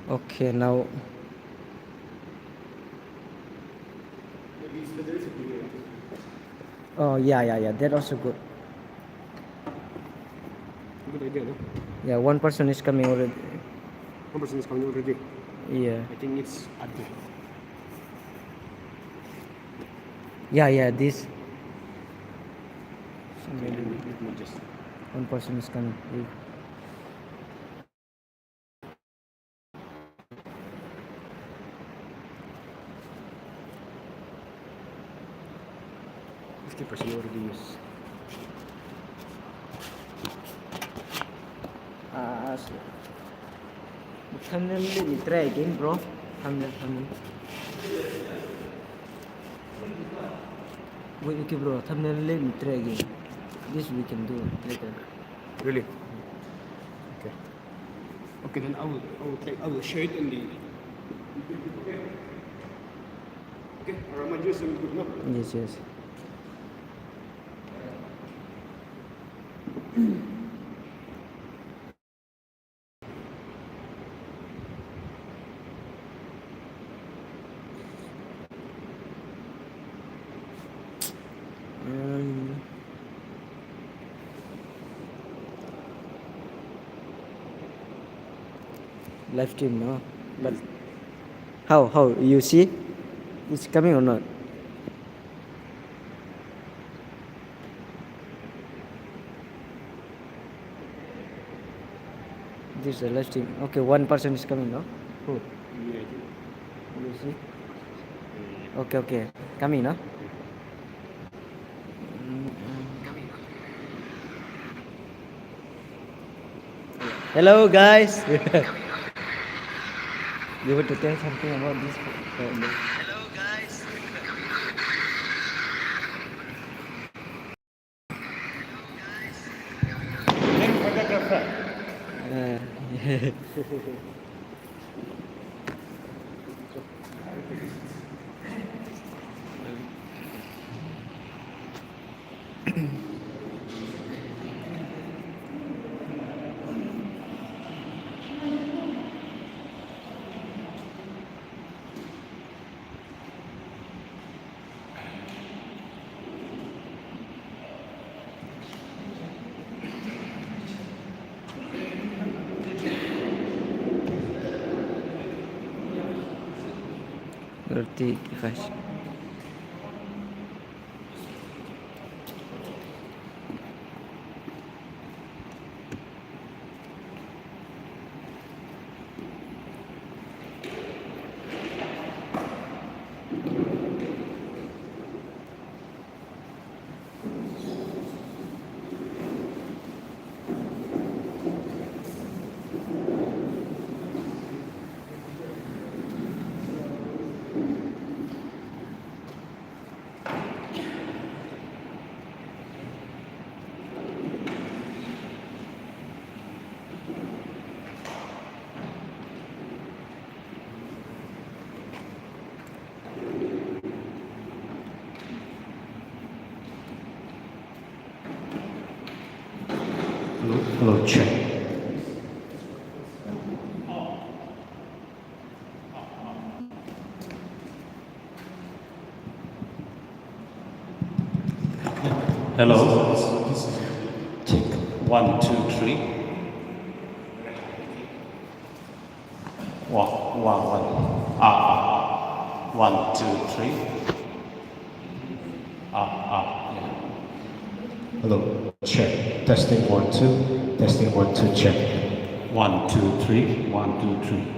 Okay, now. Oh, yeah, yeah, yeah. That also good. Good idea, no? Yeah, one person is coming already. One person is coming already. Yeah. I think it's Adu. Yeah, yeah. This. Okay, let me just. One person is coming. Fifty percent already used. So the thumbnail, let me try again, bro. Thumbnail. Wait, okay, bro. Thumbnail, let me try again. This we can do later. Really? Okay. Okay, then I will share it in the. Okay, Ramadan is good, no? Yes, yes. Um, Live stream, no? But how? You see? It's coming or not? This is a live stream. Okay, one person is coming, no? Who? Yeah, I think. You see? Okay, okay. Coming, no? Hello, guys. You want to tell something about this? Hello, guys. I'm photographer. Uh, Berarti device. Hello, check. Hello. Check. 1, 2, 3. One. Ah. 1, 2, 3. Yeah. Hello, check. Testing 1, 2. Testing 1, 2, check. 1, 2, 3. 1, 2, 3.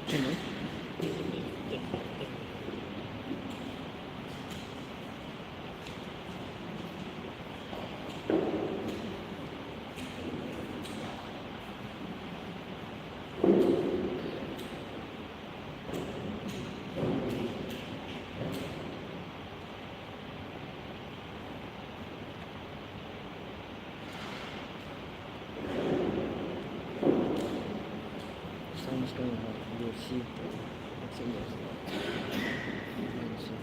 Sounds going on. You'll see. What's in there? Let's see.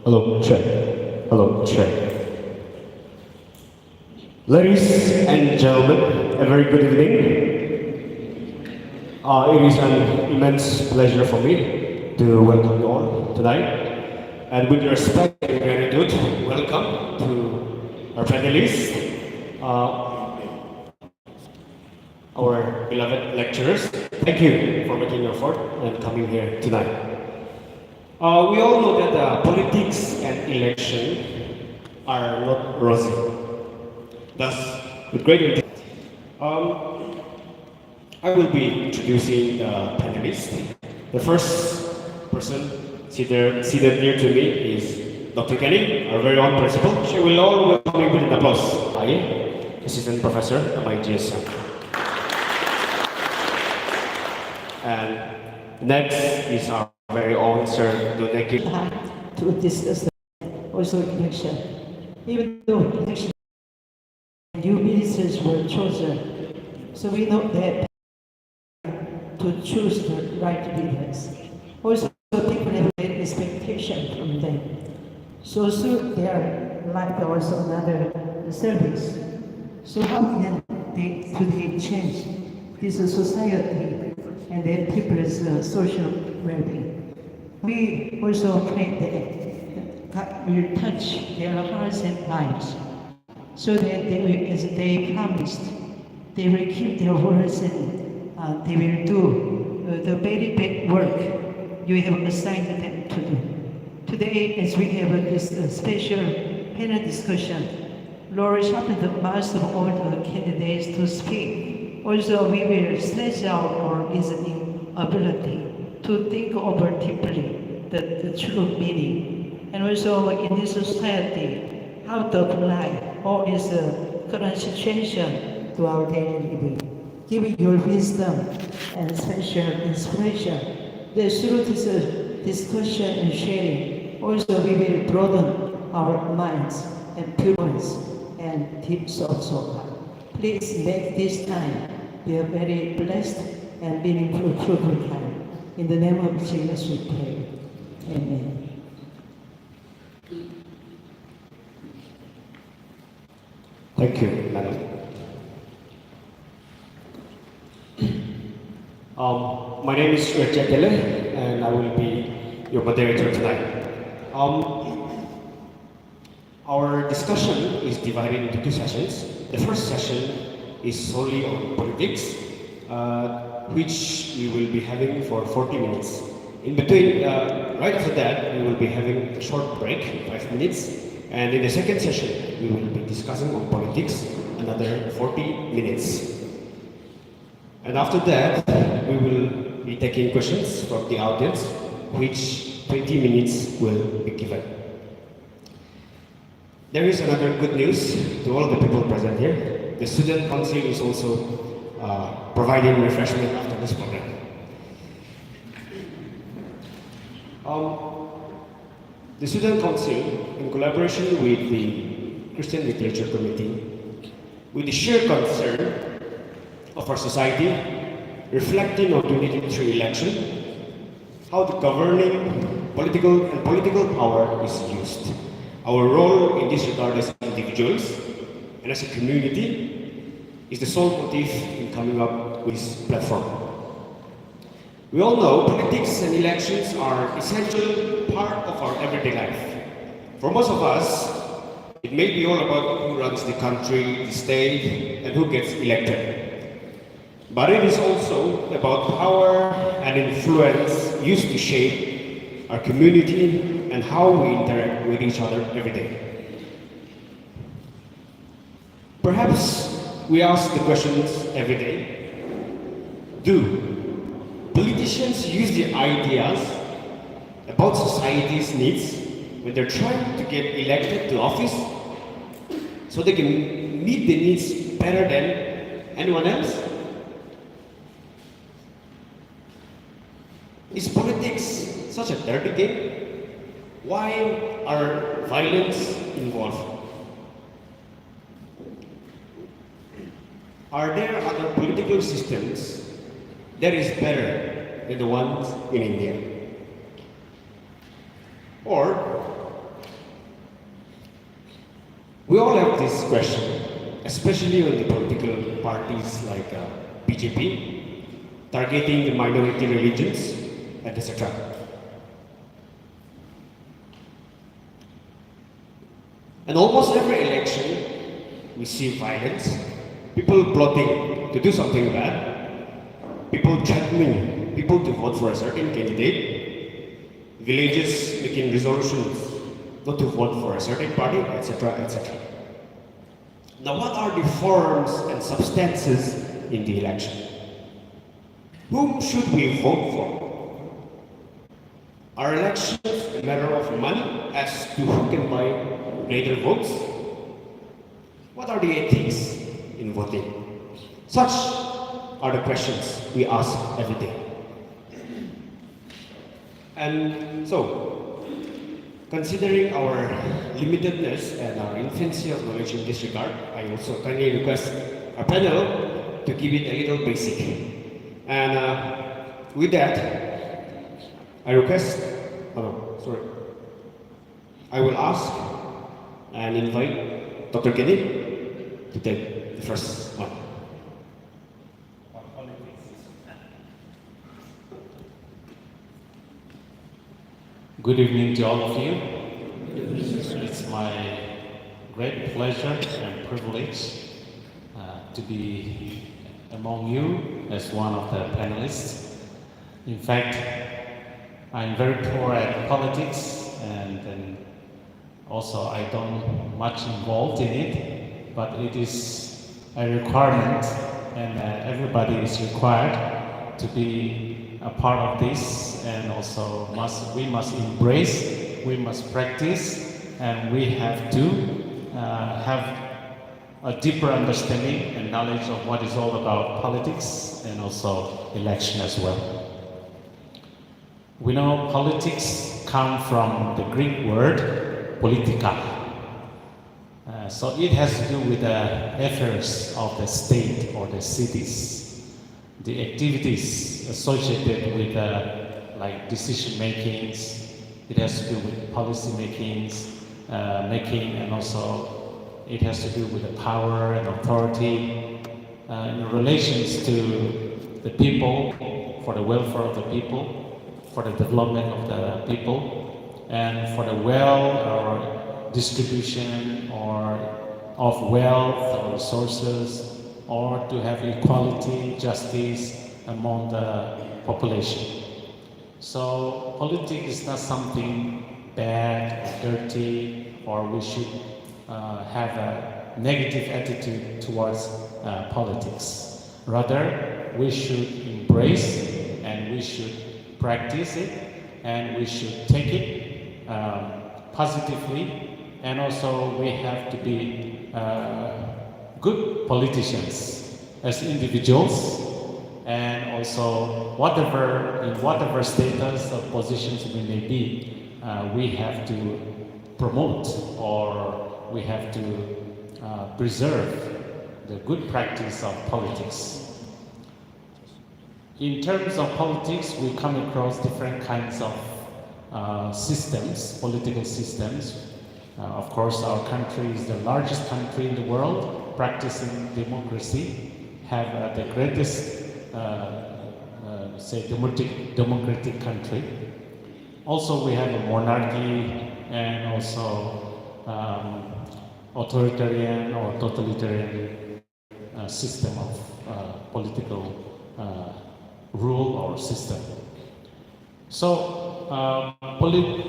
Hello, check. Hello, check. Ladies and gentlemen, a very good evening. It is an immense pleasure for me to welcome you all tonight. And with respect and gratitude, welcome to our panelists, our beloved lecturers. Thank you for making your effort and coming here tonight. We all know that politics and election are not rosy. Thus, with great intent, I will be introducing the panelists. The first person seated near to me is Dr. Kenny, our very own principal. She will all welcome me with an applause. I, Assistant Professor at my GSM. And next is our very own Sir Duneki. To discuss also election. Even though election, new ministers were chosen, so we know that to choose the right leaders. Also, people have great expectation from them. So soon they are like also another service. So how can they today change this society and then people's social well-being? We also pray that God will touch their hearts and lives, so that they will, as they promised, they will keep their words and they will do the very big work you have assigned them to do. Today, as we have this special panel discussion, Lord, sharpen the minds of all the candidates to speak. Also, we will stretch out our listening ability to think over deeply the true meaning. And also in this society, how to apply all this current situation to our daily living. Giving your wisdom and special inspiration. That through this discussion and sharing, also we will broaden our minds and pupils and deep thoughts of heart. Please make this time be a very blessed and meaningful, fruitful time. In the name of Jesus we pray. Amen. Thank you, Madam. My name is Richard Dele, and I will be your moderator tonight. Our discussion is divided into two sessions. The first session is solely on politics, which we will be having for 40 minutes. In between, right after that, we will be having a short break, 5 minutes. And in the second session, we will be discussing on politics, another 40 minutes. And after that, we will be taking questions from the audience, which 20 minutes will be given. There is another good news to all the people present here. The Student Council is also providing refreshment after this program. The Student Council, in collaboration with the Christian Literature Committee, with the shared concern of our society, reflecting on 2023 election, how the governing political power is used. Our role in this regard as individuals and as a community is the sole motive in coming up with this platform. We all know politics and elections are essential part of our everyday life. For most of us, it may be all about who runs the country, the state, and who gets elected. But it is also about power and influence used to shape our community and how we interact with each other every day. Perhaps we ask the questions every day. Do politicians use the ideas about society's needs when they're trying to get elected to office so they can meet the needs better than anyone else? Is politics such a dirty game? Why are violence involved? Are there other political systems that is better than the ones in India? Or, we all have this question, especially on the political parties like BJP, targeting the minority religions, and etc. And almost every election, we see violence, people plotting to do something bad, people threatening people to vote for a certain candidate, villages making resolutions not to vote for a certain party, etc., etc. Now, what are the forms and substances in the election? Whom should we vote for? Are elections a matter of money as to who can buy greater votes? What are the ethics in voting? Such are the questions we ask every day. And so, considering our limitedness and our infancy of knowledge in this regard, I also kindly request our panel to keep it a little basic. And with that, I will ask and invite Dr. Kenny to take the first one. Good evening to all of you. It's my great pleasure and privilege to be among you as one of the panelists. In fact, I'm very poor at politics and also I don't much involved in it, but it is a requirement and everybody is required to be a part of this, and also we must embrace, we must practice, and we have to have a deeper understanding and knowledge of what is all about politics and also election as well. We know politics come from the Greek word politika. So it has to do with the affairs of the state or the cities, the activities associated with like decision makings. It has to do with policy makings, and also it has to do with the power and authority in relations to the people, for the welfare of the people, for the development of the people, and for the wealth or distribution or of wealth or resources, or to have equality, justice among the population. So politics is not something bad or dirty, or we should have a negative attitude towards politics. Rather, we should embrace and we should practice it, and we should take it positively, and also we have to be good politicians as individuals, and also in whatever status or positions we may be, we have to promote or we have to preserve the good practice of politics. In terms of politics, we come across different kinds of systems, political systems. Of course, our country is the largest country in the world practicing democracy, have the greatest, say, democratic country. Also, we have a monarchy and also authoritarian or totalitarian system of political rule or system. So,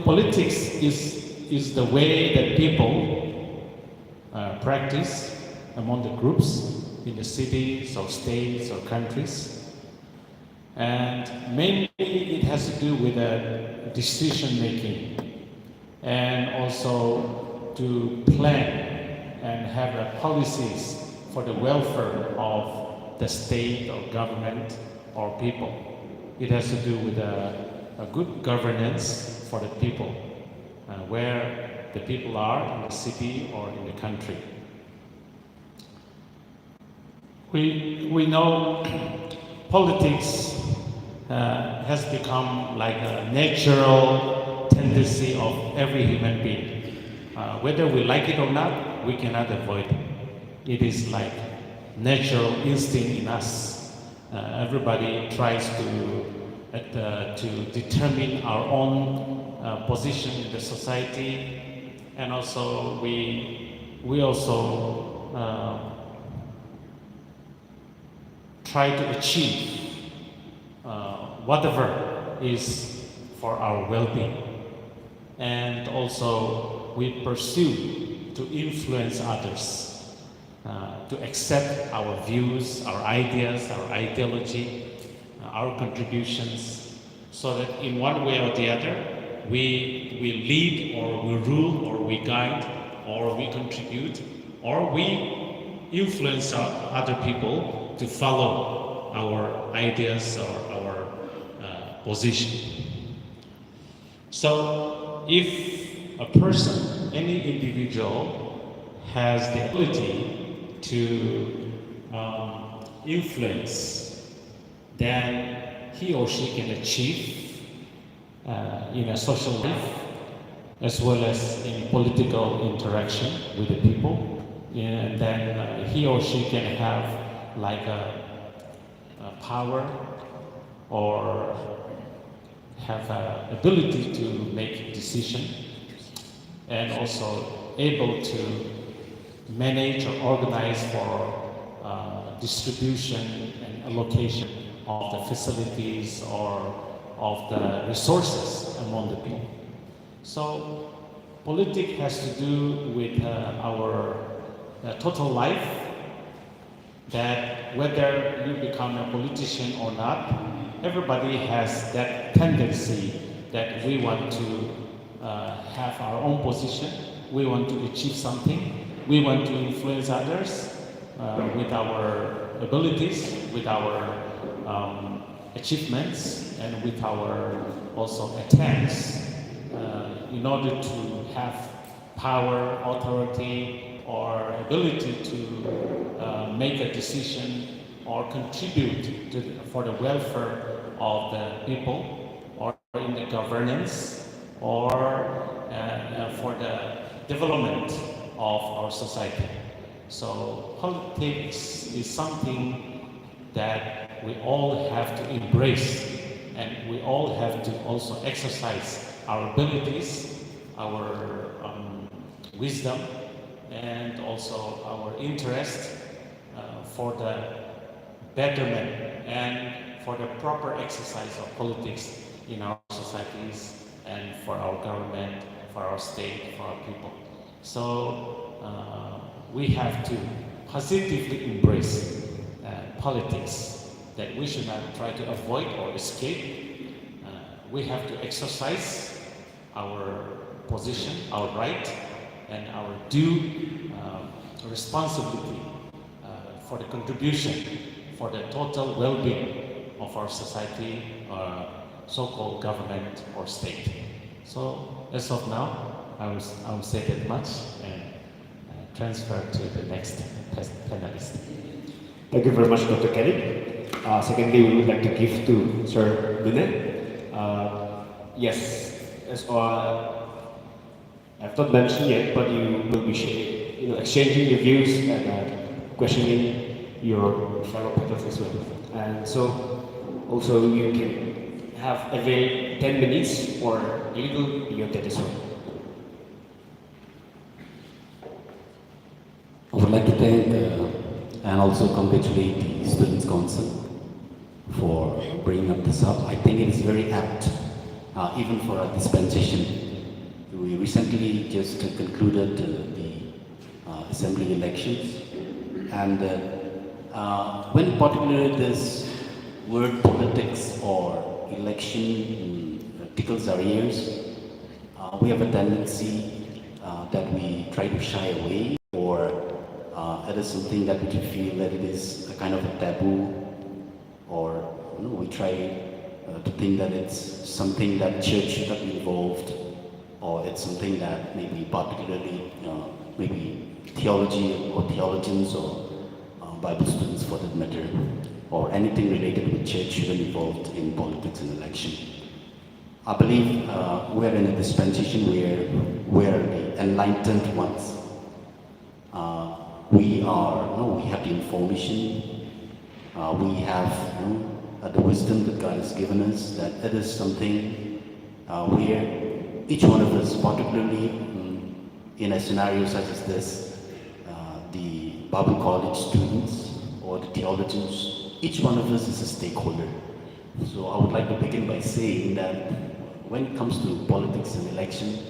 politics is the way that people practice among the groups in the cities or states or countries. And mainly it has to do with decision making and also to plan and have policies for the welfare of the state or government or people. It has to do with a good governance for the people, where the people are in the city or in the country. We know politics has become like a natural tendency of every human being. Whether we like it or not, we cannot avoid it. It is like natural instinct in us. Everybody tries to determine our own position in the society, and also we also try to achieve whatever is for our well-being, and also we pursue to influence others, to accept our views, our ideas, our ideology, our contributions, so that in one way or the other we lead or we rule or we guide or we contribute or we influence other people to follow our ideas or our position. So if a person, any individual has the ability to influence, then he or she can achieve in a social life as well as in political interaction with the people, and then he or she can have like a power or have an ability to make decision, and also able to manage or organize for distribution and allocation of the facilities or of the resources among the people. So politics has to do with our total life, that whether you become a politician or not, everybody has that tendency that we want to have our own position, we want to achieve something, we want to influence others with our abilities, with our achievements, and with our also attempts in order to have power, authority, or ability to make a decision or contribute for the welfare of the people, or in the governance, or for the development of our society. So politics is something that we all have to embrace, and we all have to also exercise our abilities, our wisdom, and also our interest for the betterment and for the proper exercise of politics in our societies and for our government, for our state, for our people. So we have to positively embrace politics, that we should not try to avoid or escape. We have to exercise our position, our right, and our due responsibility for the contribution for the total well-being of our society, so-called government or state. So as of now, I will say that much and transfer to the next panelist. Thank you very much, Dr. Kenny. Secondly, we would like to give to Sir Lune. Yes, as I've not mentioned yet, but you will be exchanging your views and questioning your fellow patrons as well. And so also you can have avail 10 minutes or a little beyond that as well. I would like to thank and also congratulate the Students' Council for bringing up this up. I think it is very apt, even for a dispensation. We recently just concluded the assembly elections, and when particularly this word politics or election tickles our ears, we have a tendency that we try to shy away, or it is something that we feel that it is a kind of a taboo, or we try to think that it's something that church should not be involved, or it's something that maybe particularly maybe theology or theologians or Bible students for that matter, or anything related with church shouldn't be involved in politics and election. I believe we're in a dispensation where we're the enlightened ones. We have the information, we have the wisdom that God has given us, that it is something where each one of us, particularly in a scenario such as this, the Bible college students or the theologians, each one of us is a stakeholder. So I would like to begin by saying that when it comes to politics and election,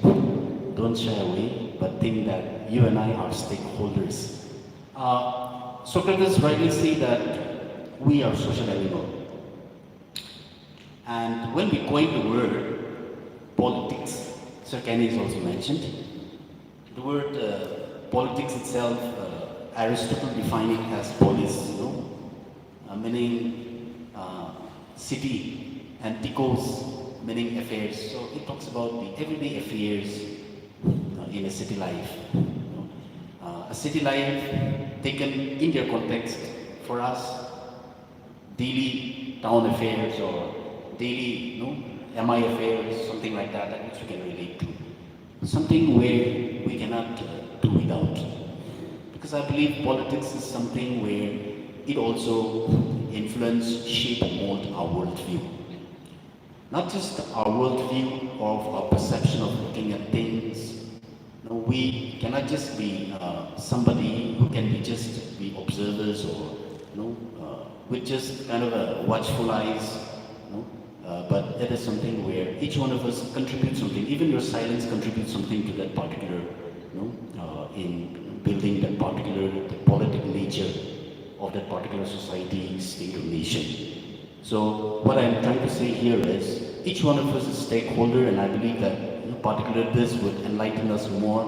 don't shy away, but think that you and I are stakeholders. Socrates rightly said that we are social animals. And when we coin the word politics, Sir Kenny has also mentioned, the word politics itself, Aristotle defining as polis, meaning city, and tikos, meaning affairs. So it talks about the everyday affairs in a city life. A city life taken in their context for us, daily town affairs or daily MI affairs, something like that, which we can relate to. Something where we cannot do without. Because I believe politics is something where it also influences, shape, and mold our worldview. Not just our worldview of our perception of looking at things. No, we cannot just be somebody who can be observers or with just kind of a watchful eyes. But it is something where each one of us contributes something. Even your silence contributes something to that particular, in building that particular the political nature of that particular society, state, or nation. So what I'm trying to say here is each one of us is a stakeholder, and I believe that particularly this would enlighten us more,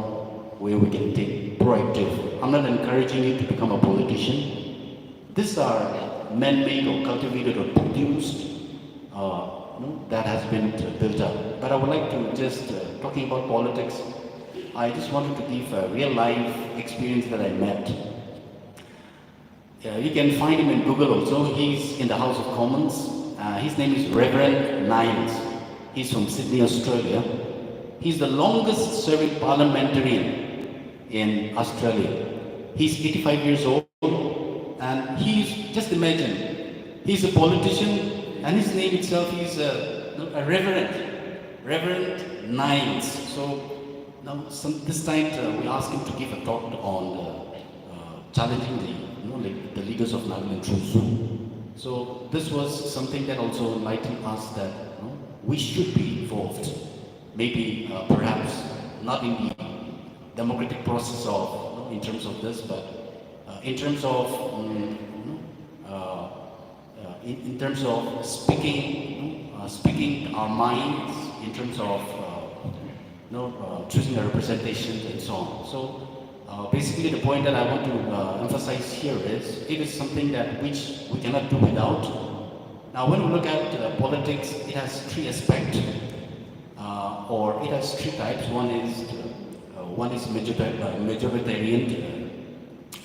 where we can take proactive. I'm not encouraging you to become a politician. These are man-made or cultivated or produced that has been built up. But I would like to just, talking about politics, I just wanted to give a real life experience that I met. You can find him in Google also. He's in the House of Commons. His name is Reverend Niles. He's from Sydney, Australia. He's the longest serving parliamentarian in Australia. He's 85 years old, and just imagine, he's a politician, and his name itself is a Reverend Niles. So now this time we asked him to give a talk on challenging the leaders of Nagaland through Zoom. So this was something that also enlightened us that we should be involved. Maybe perhaps not in the democratic process of in terms of this, but in terms of in terms of speaking our minds, in terms of choosing a representation and so on. So basically, the point that I want to emphasize here is it is something that which we cannot do without. Now, when we look at politics, it has three aspects, or it has three types. One is majoritarian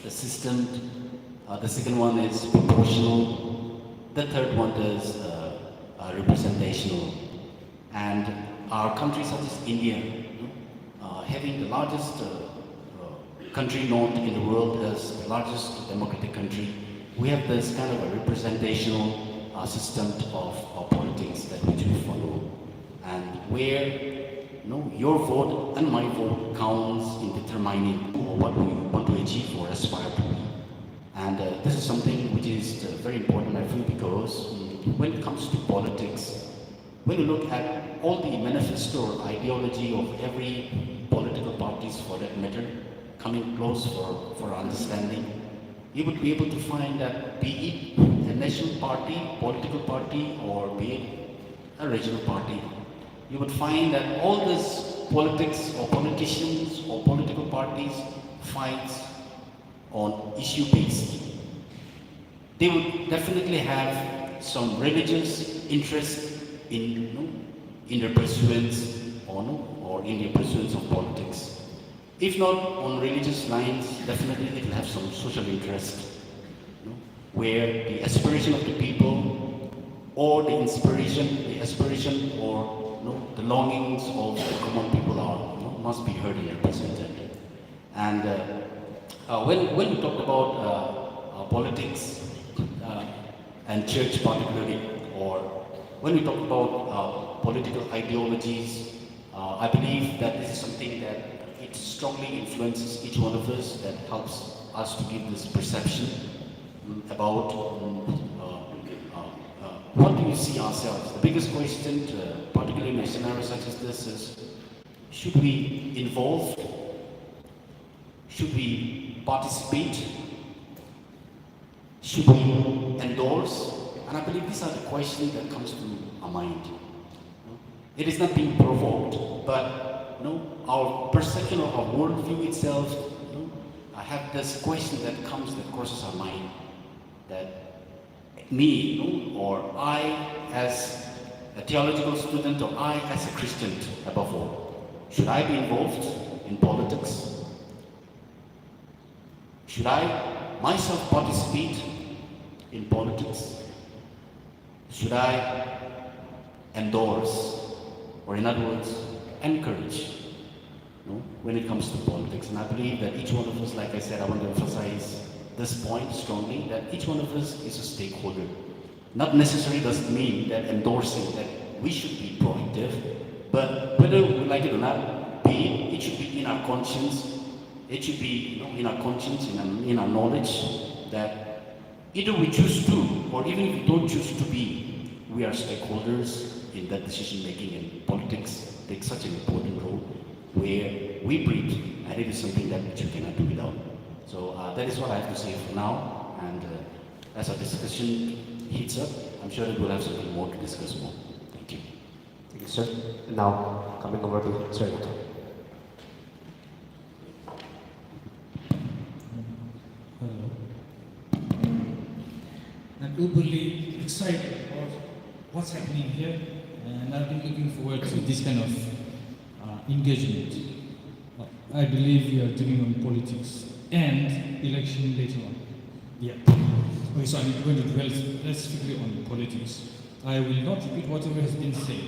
system. The second one is proportional. The third one is representational. And our country such as India, having the largest country known in the world as the largest democratic country, we have this kind of a representational system of politics that which we follow, and where your vote and my vote counts in determining what we want to achieve or aspire to be. And this is something which is very important, I feel, because when it comes to politics, when you look at all the manifesto or ideology of every political parties for that matter, coming close for understanding, you would be able to find that be it a national party, political party, or be it a regional party, you would find that all this politics or politicians or political parties fights on issue based. They would definitely have some religious interest in their pursuance or in their pursuance of politics. If not on religious lines, definitely it will have some social interest, where the aspiration of the people or the aspiration or the longings of the common people are must be heard and represented. And when we talk about politics and church particularly, or when we talk about political ideologies, I believe that this is something that it strongly influences each one of us, that helps us to give this perception about what do we see ourselves. The biggest question, particularly in a scenario such as this, is should we involve? Should we participate? Should we endorse? And I believe these are the questions that comes to our mind. It is not being provoked, but our perception of our worldview itself, I have this question that crosses our mind, that me, or I as a theological student, or I as a Christian above all, should I be involved in politics? Should I myself participate in politics? Should I endorse, or in other words, encourage, when it comes to politics? And I believe that each one of us, like I said, I want to emphasize this point strongly, that each one of us is a stakeholder. Not necessarily does it mean that endorsing that we should be proactive, but whether we like it or not, it should be in our conscience. It should be in our conscience, in our knowledge, that either we choose to, or even if we don't choose to be, we are stakeholders in that decision making, and politics takes such an important role where we breathe, and it is something that you cannot do without. So that is what I have to say for now, and as our discussion heats up, I'm sure that we'll have something more to discuss more. Thank you. Thank you, sir. Now, coming over to Sir Otto. Hello. I'm uberly excited about what's happening here, and I've been looking forward to this kind of engagement. I believe we are dealing on politics and election later on. Yeah. Okay, so I'm going to dwell specifically on politics. I will not repeat whatever has been said,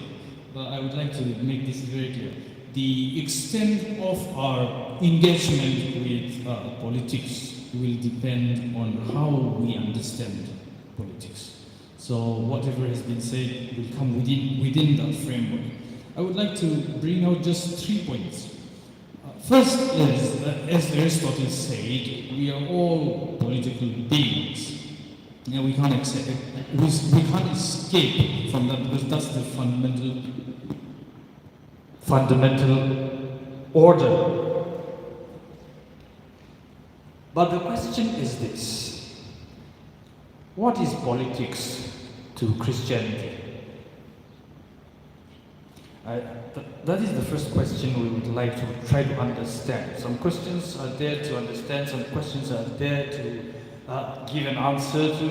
but I would like to make this very clear. The extent of our engagement with politics will depend on how we understand politics. So whatever has been said will come within that framework. I would like to bring out just 3 points. First is that, as Aristotle said, we are all political beings. And we can't escape from that, because that's the fundamental order. But the question is this: what is politics to Christianity? That is the first question we would like to try to understand. Some questions are there to understand, some questions are there to give an answer to,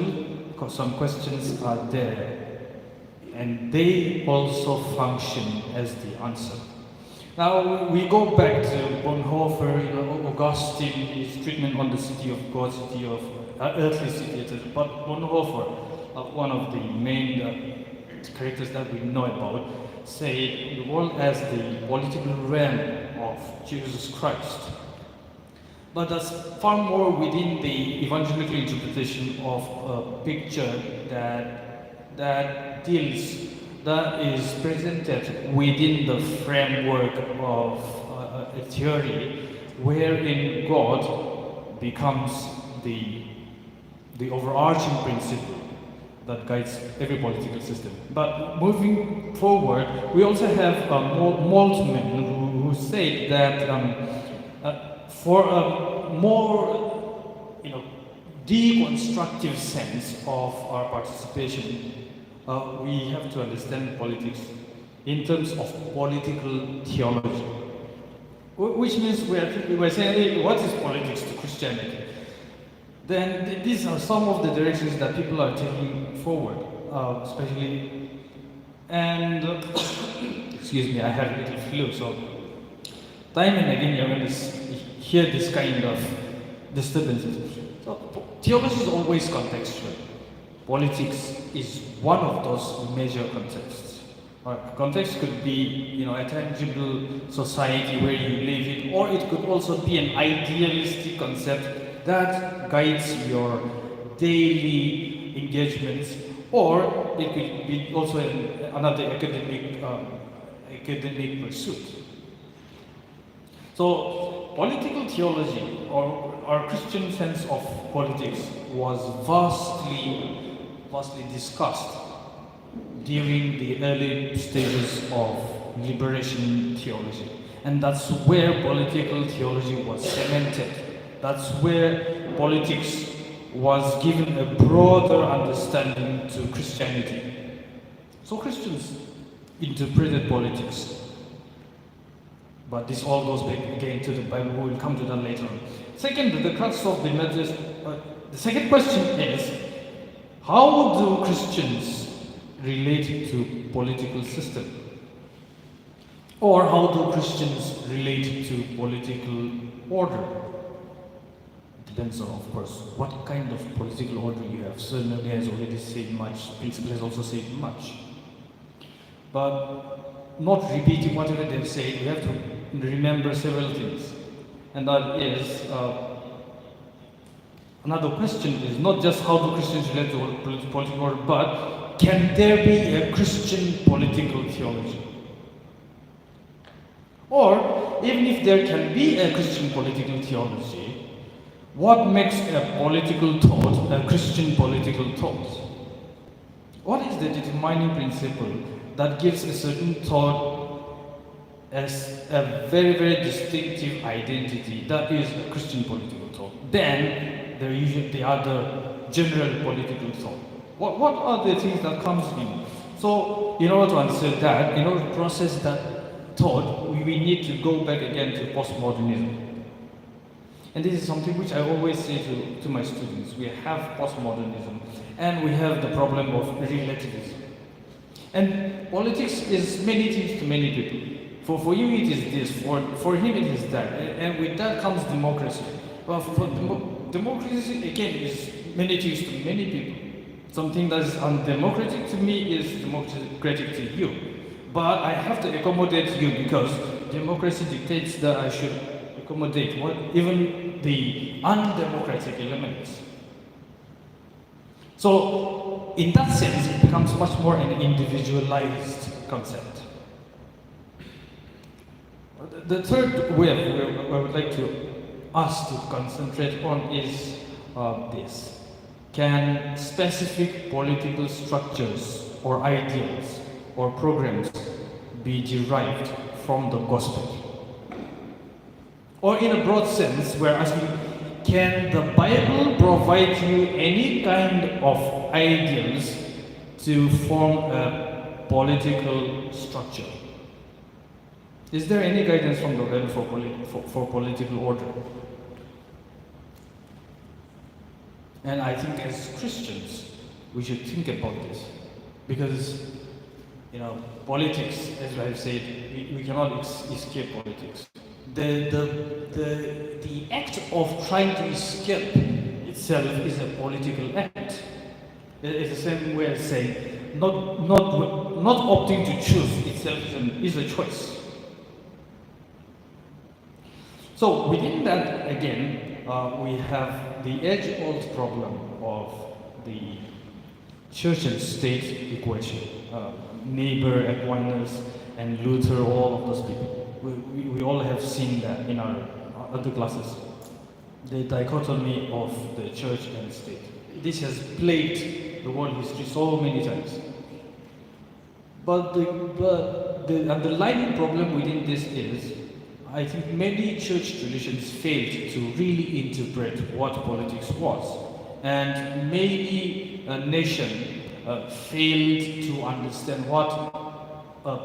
because some questions are there, and they also function as the answer. Now, we go back to Bonhoeffer, Augustine, his treatment on the city of God, city of earthly city, etc. But Bonhoeffer, one of the main characters that we know about, say the world as the political realm of Jesus Christ. But that's far more within the evangelical interpretation of a picture that is presented within the framework of a theory wherein God becomes the overarching principle that guides every political system. But moving forward, we also have Moltmann who said that for a more deconstructive sense of our participation, we have to understand politics in terms of political theology. Which means we're saying, hey, what is politics to Christianity? Then these are some of the directions that people are taking forward, especially, and excuse me, I have a little flu, so time and again you're going to hear this kind of disturbances. So theology is always contextual. Politics is one of those major contexts. Context could be, a tangible society where you live in, or it could also be an idealistic concept that guides your daily engagements, or it could be also another academic pursuit. So, political theology, or our Christian sense of politics, was vastly discussed during the early stages of liberation theology. And that's where political theology was cemented. That's where politics was given a broader understanding to Christianity. So Christians interpreted politics. But this all goes back again to the Bible. We will come to that later on. Second, the crux of the matter, the second question is, how do Christians relate to political system? Or how do Christians relate to political order? Depends on, of course, what kind of political order you have. Certainly has already said much, Principle has also said much. But not repeating whatever they've said, we have to remember several things. And that is, another question is not just how do Christians relate to political order, but can there be a Christian political theology? Or, even if there can be a Christian political theology, what makes a political thought a Christian political thought? What is the determining principle that gives a certain thought as a very, very distinctive identity that is a Christian political thought? Then there usually the other general political thought. What are the things that comes in? So, in order to answer that, in order to process that thought, we need to go back again to postmodernism. And this is something which I always say to my students. We have postmodernism and we have the problem of relativism. And politics is many things to many people. For you it is this, for him it is that. And with that comes democracy. Well, democracy again is many things to many people. Something that is undemocratic to me is democratic to you. But I have to accommodate you because democracy dictates that I should accommodate even the undemocratic elements. So, in that sense, it becomes much more an individualized concept. The third way I would like us to concentrate on is this. Can specific political structures or ideals or programs be derived from the gospel? Or in a broad sense, we're asking, can the Bible provide you any kind of ideals to form a political structure? Is there any guidance from the Bible for political order? And I think as Christians, we should think about this. Because, politics, as I've said, we cannot escape politics. The act of trying to escape itself is a political act. It's the same way as saying not opting to choose itself is a choice. So within that, again, we have the age-old problem of the church and state equation. Neighbor, Aquinas, and Luther, all of those people. We all have seen that in our other classes. The dichotomy of the church and state. This has plagued the world history so many times. But the underlying problem within this is, I think many church traditions failed to really interpret what politics was. And many a nation failed to understand what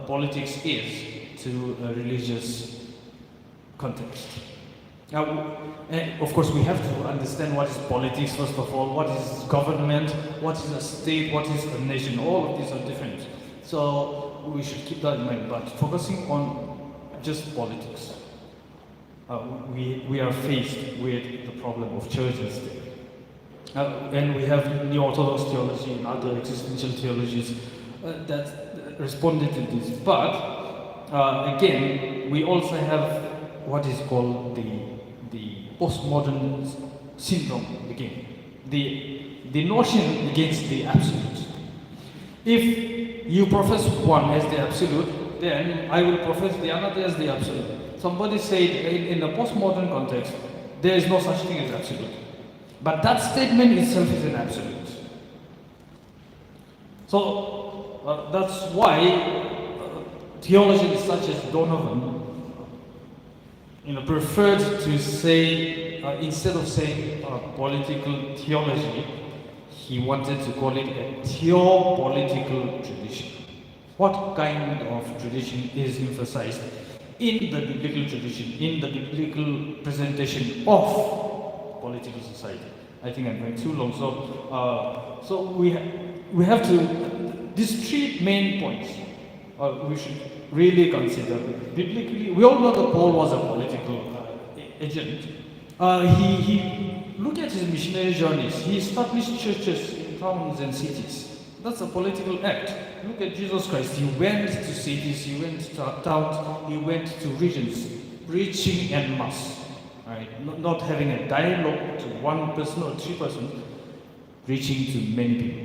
politics is to a religious context. Now, of course, we have to understand what is politics, first of all, what is government, what is a state, what is a nation. All of these are different. So we should keep that in mind. But focusing on just politics, we are faced with the problem of church and state. And we have New Orthodox theology and other existential theologies that responded to this. But again, we also have what is called the postmodern syndrome again. The notion against the absolute. If you profess one as the absolute, then I will profess the another as the absolute. Somebody said in the postmodern context, there is no such thing as absolute. But that statement itself is an absolute. So that's why theologians such as Donovan preferred to say, instead of saying political theology, he wanted to call it a theopolitical tradition. What kind of tradition is emphasized in the biblical tradition, in the biblical presentation of political society? I think I'm going too long. So we have to, these three main points we should really consider. Biblically, we all know that Paul was a political agent. He look at his missionary journeys. He established churches in towns and cities. That's a political act. Look at Jesus Christ. He went to cities, he went to towns, he went to regions, preaching en masse. Right? Not having a dialogue to one person or three persons, reaching to many people.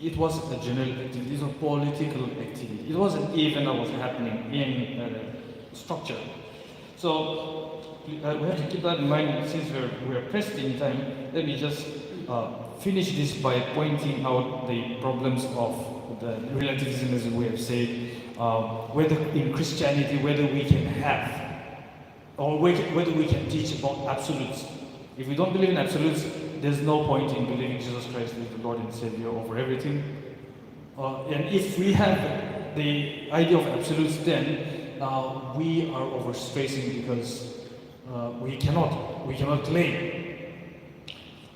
It was a general activity, it was a political activity. It wasn't even what was happening in structure. So we have to keep that in mind since we're pressed in time. Let me just finish this by pointing out the problems of the relativism, as we have said, whether in Christianity, whether we can have or whether we can teach about absolutes. If we don't believe in absolutes, there's no point in believing Jesus Christ is the Lord and Savior over everything. And if we have the idea of absolutes, then we are overstressing because we cannot claim.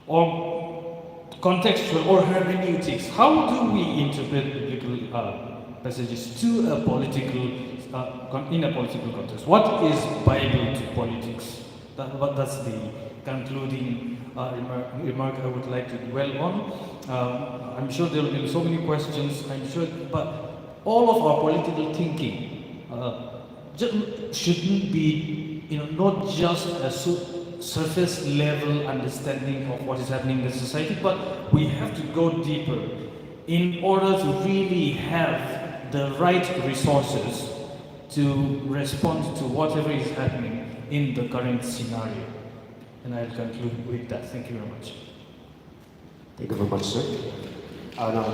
Or contextual or hermeneutics. How do we interpret biblical passages to a political in a political context? What is Bible to politics? That's the concluding remark I would like to dwell on. I'm sure there will be so many questions. But all of our political thinking shouldn't be, not just a surface level understanding of what is happening in the society, but we have to go deeper in order to really have the right resources to respond to whatever is happening in the current scenario. And I'll conclude with that. Thank you very much. Thank you very much, sir. Now,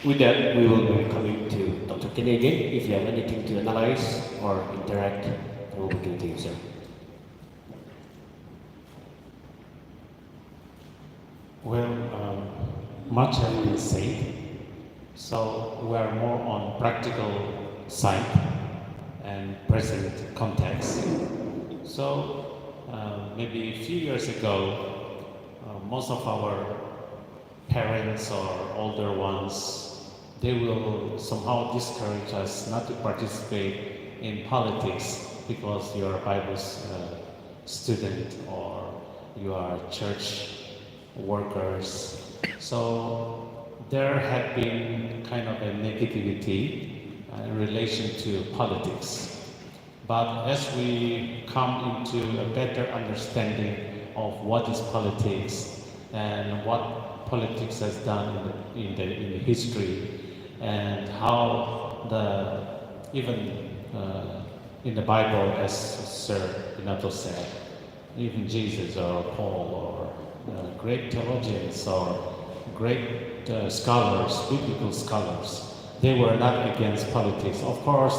with that, we will be coming to Dr. Kenny again. If you have anything to analyze or interact, then we'll begin to you, sir. Well, much has been said, so we are more on practical side and present context. So maybe a few years ago, most of our parents or older ones, they will somehow discourage us not to participate in politics because you are a Bible student or you are church workers. So there had been kind of a negativity in relation to politics. But as we come into a better understanding of what is politics and what politics has done in the history, and how even in the Bible, as Sir Renato said, even Jesus or Paul or great theologians or great scholars, biblical scholars, they were not against politics. Of course,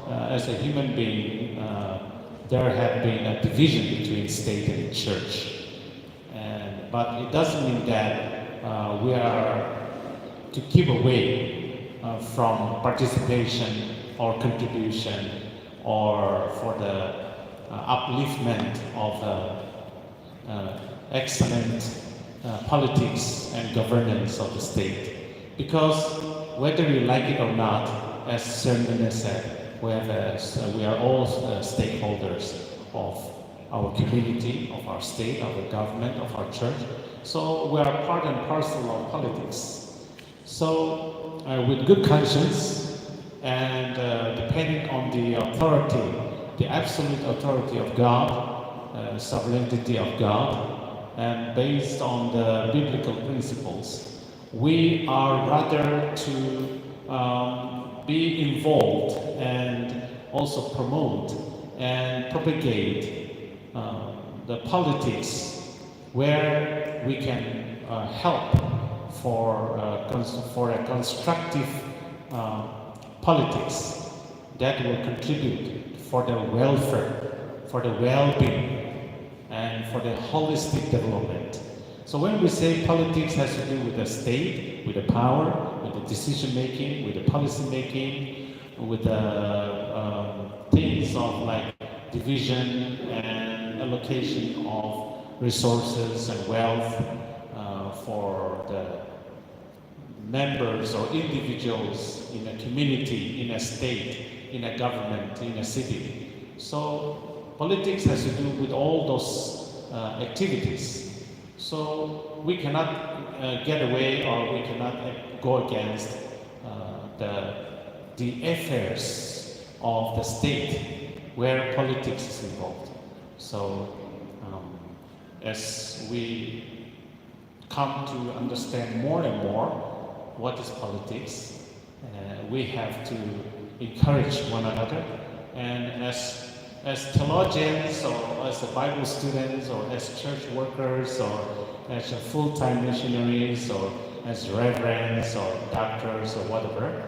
as a human being, there had been a division between state and church. But it doesn't mean that we are to keep away from participation or contribution or for the upliftment of excellent politics and governance of the state. Because whether you like it or not, as Sir Nune said, we are all stakeholders of our community, of our state, of our government, of our church. So we are part and parcel of politics. So with good conscience and depending on the authority, the absolute authority of God, sovereignty of God, and based on the biblical principles, we are rather to be involved and also promote and propagate the politics where we can help for a constructive politics that will contribute for the welfare, for the well-being, and for the holistic development. So when we say politics has to do with the state, with the power, with the decision-making, with the policy-making, with the things of like division and allocation of resources and wealth for the members or individuals in a community, in a state, in a government, in a city. So politics has to do with all those activities. So we cannot get away or we cannot go against the affairs of the state where politics is involved. So as we come to understand more and more what is politics, we have to encourage one another, and as theologians or as Bible students or as church workers or as full-time missionaries or as reverends or doctors or whatever,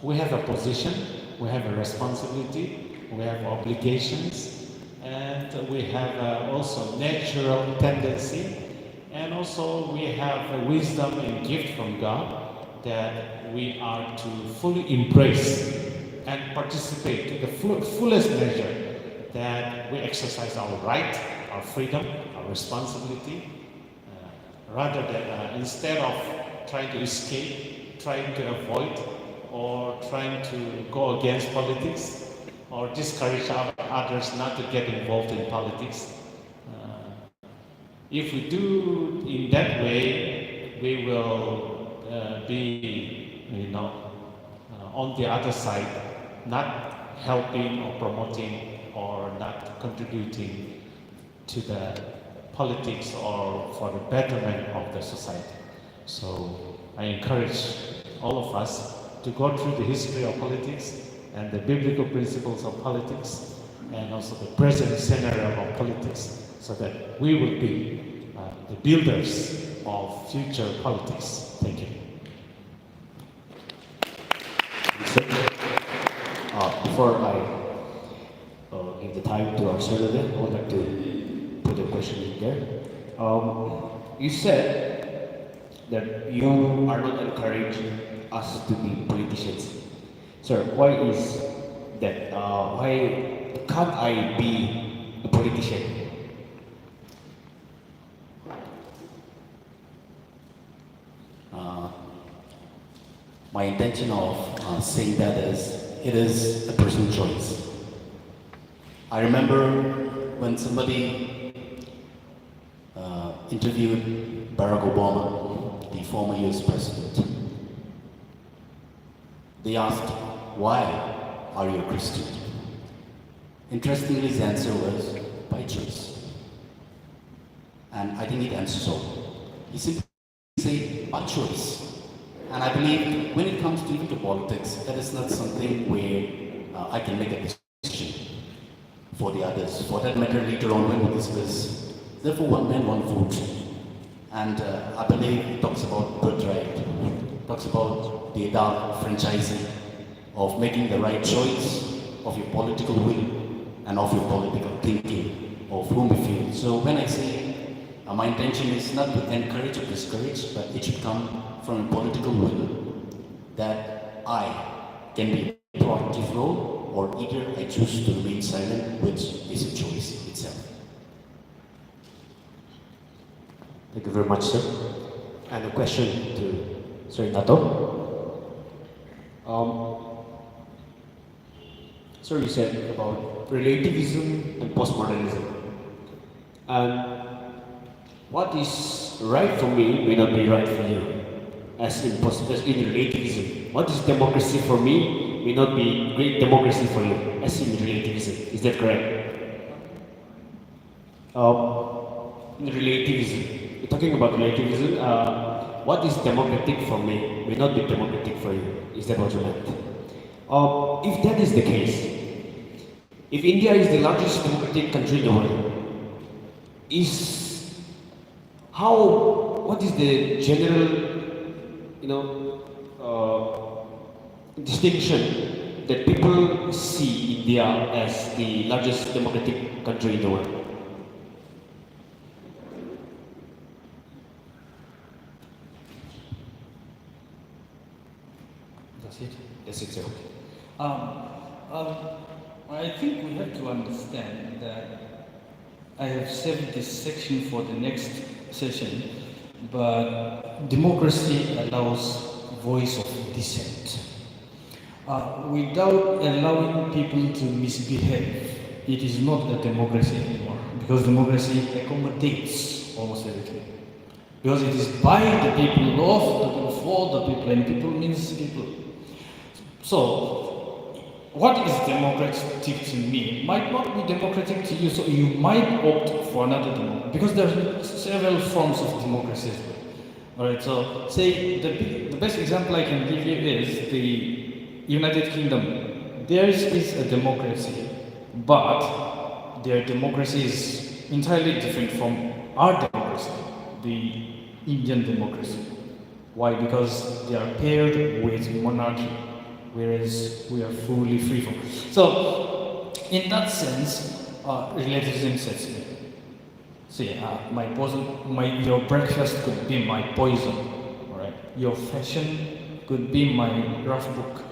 we have a position, we have a responsibility, we have obligations, and we have also natural tendency, and also we have a wisdom and gift from God that we are to fully embrace and participate to the fullest measure, that we exercise our right, our freedom, our responsibility, rather than instead of trying to escape, trying to avoid, or trying to go against politics, or discourage others not to get involved in politics. If we do in that way, we will be, on the other side, not helping or promoting or not contributing to the politics or for the betterment of the society. So I encourage all of us to go through the history of politics and the biblical principles of politics and also the present scenario of politics, so that we will be the builders of future politics. Thank you. Before I give the time to our senator, I would like to put a question in there. You said that you are not encouraging us to be politicians. Sir, why is that? Why can't I be a politician? My intention of saying that is, it is a personal choice. I remember when somebody interviewed Barack Obama, the former US president. They asked, "Why are you a Christian?" Interestingly, his answer was, "By choice." And I think it answers all. He simply said, "By choice." And I believe when it comes to even to politics, that is not something where I can make a decision for the others. For that matter, later on when we discuss, therefore one man, one vote. And I believe it talks about birthright, talks about the adult franchising of making the right choice of your political will and of your political thinking of whom we feel. So when I say my intention is not to encourage or discourage, but it should come from a political will that I can be a proactive role, or either I choose to remain silent, which is a choice itself. Thank you very much, sir. And a question to Sir Nato. Sir, you said about relativism and postmodernism. And what is right for me may not be right for you, as in relativism. What is democracy for me may not be great democracy for you, as in relativism. Is that correct? In relativism, you're talking about relativism. What is democratic for me may not be democratic for you. Is that what you meant? If that is the case, if India is the largest democratic country in the world, what is the general, distinction that people see India as the largest democratic country in the world? That's it. That's it, sir. I think we have to understand that I have saved this section for the next session, but democracy allows voice of dissent. Without allowing people to misbehave, it is not a democracy anymore, because democracy accommodates almost everything. Because it is by the people, of the people, for the people, and people means people. So, what is democratic to me might not be democratic to you, so you might opt for another democracy, because there are several forms of democracy. Alright, so say the best example I can give you is the United Kingdom. Theirs is a democracy, but their democracy is entirely different from our democracy, the Indian democracy. Why? Because they are paired with monarchy, whereas we are fully free from. So, in that sense, relativism sets in. See, your breakfast could be my poison, all right? Your fashion could be my rough book.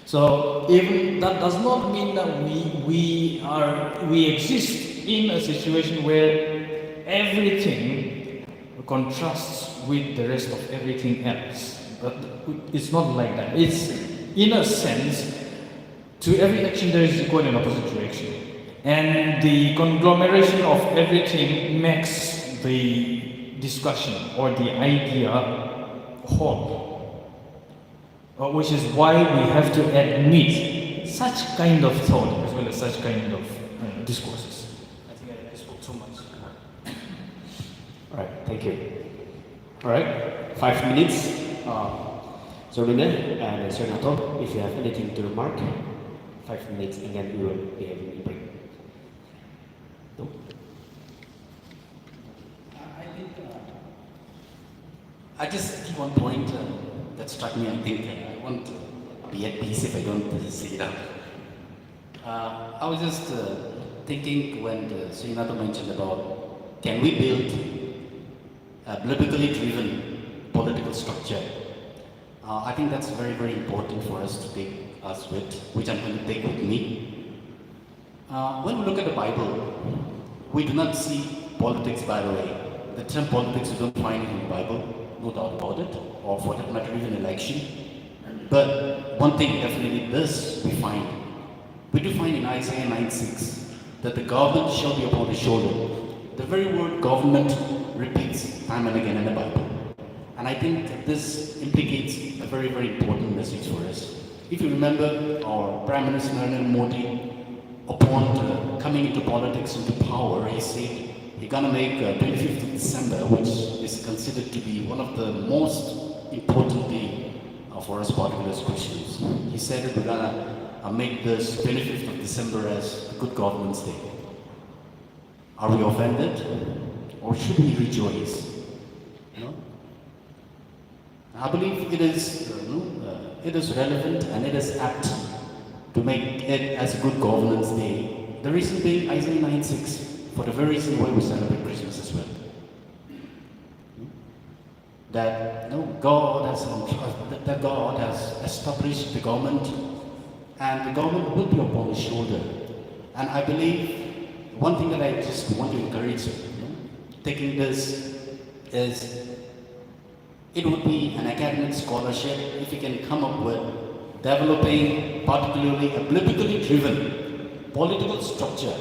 So, even that does not mean that we exist in a situation where everything contrasts with the rest of everything else. But it's not like that. It's, in a sense, to every action there is equal and opposite reaction. And the conglomeration of everything makes the discussion or the idea whole. Which is why we have to admit such kind of thought as well as such kind of discourses. I think I spoke too much. Alright, thank you. Alright, 5 minutes. Sir Lune and Sir Nato, if you have anything to remark, 5 minutes and then we will be having a break. No? I just give one point that struck me. I think I won't be at peace if I don't say it out. I was just thinking when Srinato mentioned about, can we build a politically driven political structure? I think that's very, very important for us to take us with, which I'm going to take with me. When we look at the Bible, we do not see politics, by the way. The term politics we don't find it in the Bible, no doubt about it, or for that matter even election. But one thing definitely this we find. We do find in Isaiah 9:6 that the government shall be upon his shoulder. The very word government repeats time and again in the Bible. And I think this implicates a very, very important message for us. If you remember, our Prime Minister Narendra Modi, upon coming into politics, into power, he said he's going to make 25th of December, which is considered to be one of the most important day for us particular Christians. He said that we're going to make this 25th of December as a good governance day. Are we offended? Or should we rejoice? You know? I believe it is relevant and it is apt to make it as a good governance day. The reason being Isaiah 9:6, for the very reason why we celebrate Christmas as well. That God has established the government, and the government will be upon his shoulder. And I believe one thing that I just want to encourage taking this is it would be an academic scholarship if you can come up with developing particularly a politically driven political structure.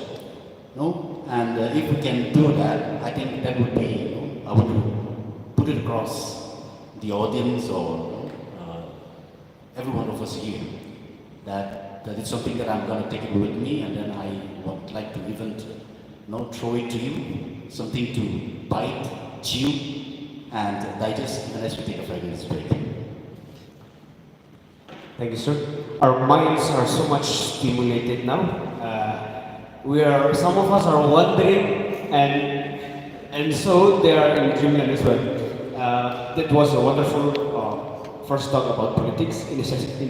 And if we can do that, I think that would be, I would put it across the audience or every one of us here that is something that I'm going to take it with me, and then I would like to even throw it to you, something to bite, chew, and digest even as we take a 5 minutes break. Thank you, sir. Our minds are so much stimulated now. Some of us are wondering, and so they are in dreamland as well. That was a wonderful first talk about politics. In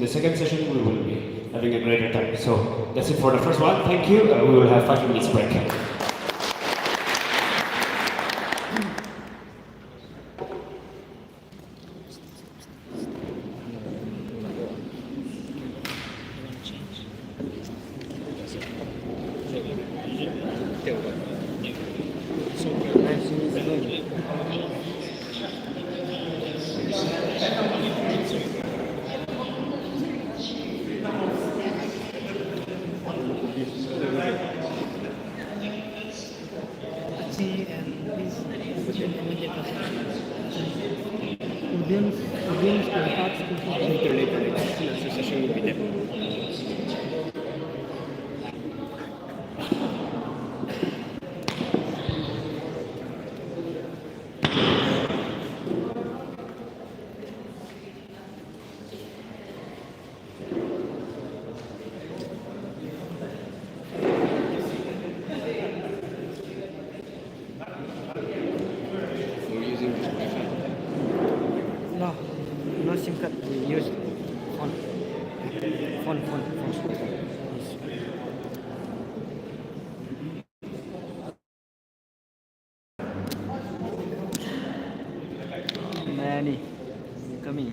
the second session, we will be having a greater time. So that's it for the first one. Thank you. We will have 5 minutes break. Audience can participate later. The session will be there. No SIM card, we use phone. Many coming,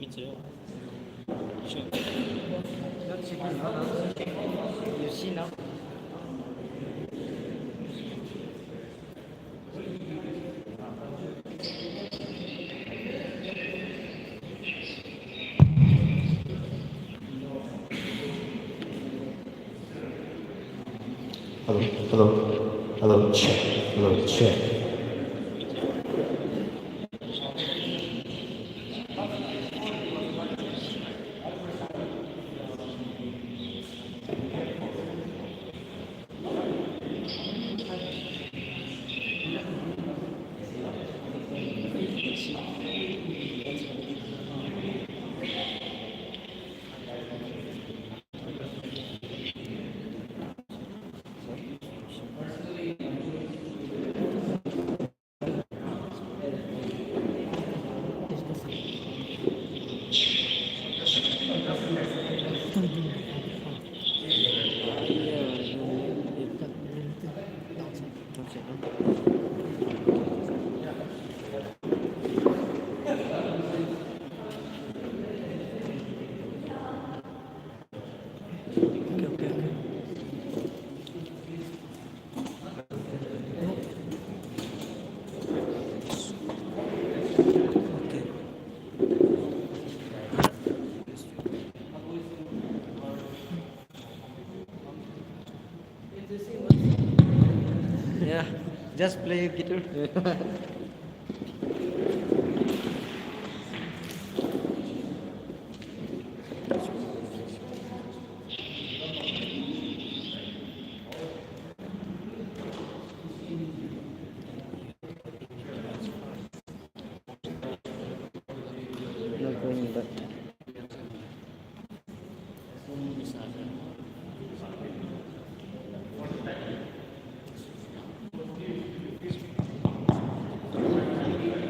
You see now? Hello, hello, hello, check, hello, check. Yeah, just play guitar. Not going back.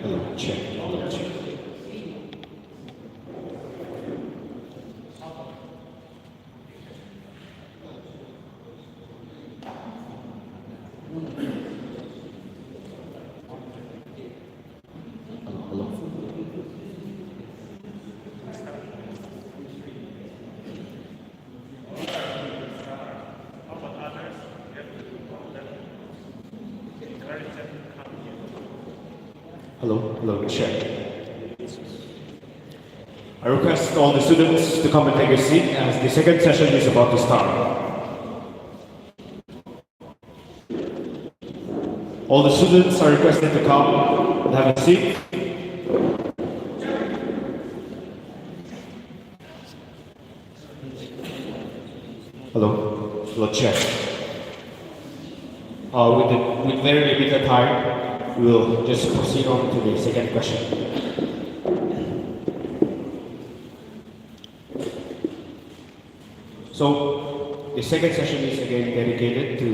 Hello, check, hello, check. Hello, hello, hello, check. I request all the students to come and take a seat as the second session is about to start. All the students are requested to come and have a seat. Hello, hello, check. With very limited time, we will just proceed on to the second question. So, the second session is again dedicated to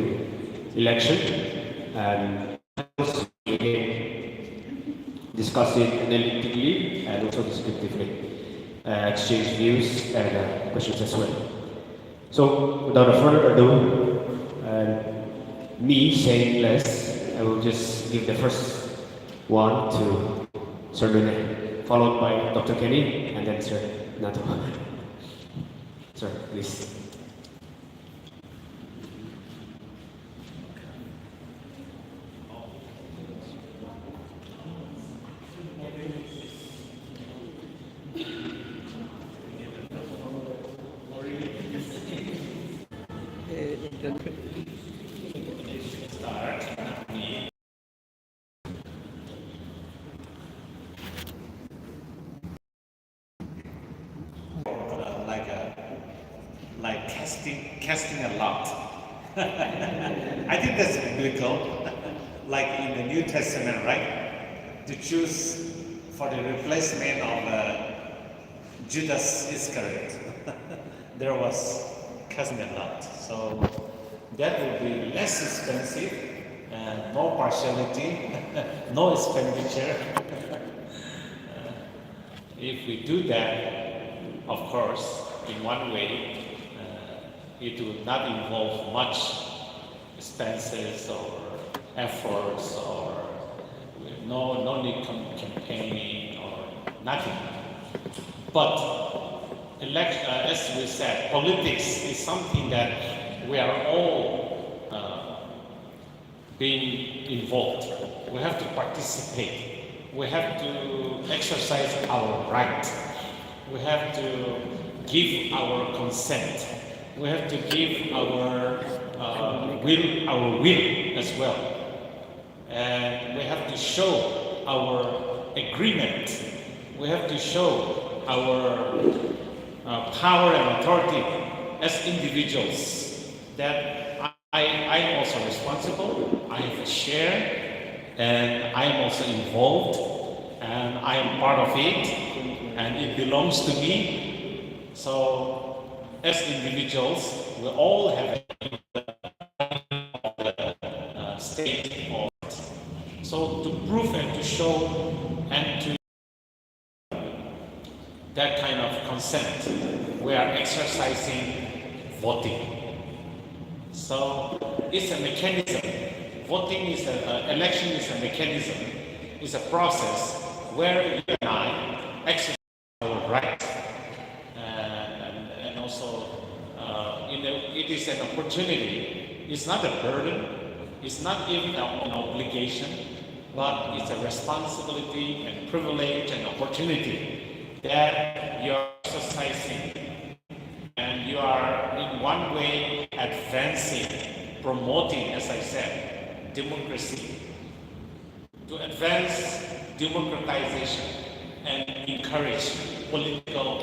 election and again discuss it analytically and also descriptively, exchange views and questions as well. So, without further ado, me saying less, I will just give the first one to Sir Rene, followed by Dr. Kenny, and then Sir Nato. Sir, please. Like casting a lot. I think that's biblical, like in the New Testament, right? To choose for the replacement of Judas Iscariot, there was casting a lot. So that would be less expensive and more partiality, no expenditure. If we do that, of course, in one way, it would not involve much expenses or efforts or no need campaigning or nothing. But as we said, politics is something that we are all being involved. We have to participate. We have to exercise our right. We have to give our consent. We have to give our will as well. And we have to show our agreement. We have to show our power and authority as individuals that I am also responsible, I have a share, and I am also involved, and I am part of it, and it belongs to me. So, as individuals, we all have a stake of it. So, to prove and to show and to that kind of consent, we are exercising voting. So it's a mechanism. Voting is election is a mechanism. It's a process where you and I exercise our right, and also it is an opportunity. It's not a burden. It's not even an obligation, but it's a responsibility and privilege and opportunity that you are exercising, and you are in one way advancing, promoting, as I said, democracy, to advance democratization and encourage political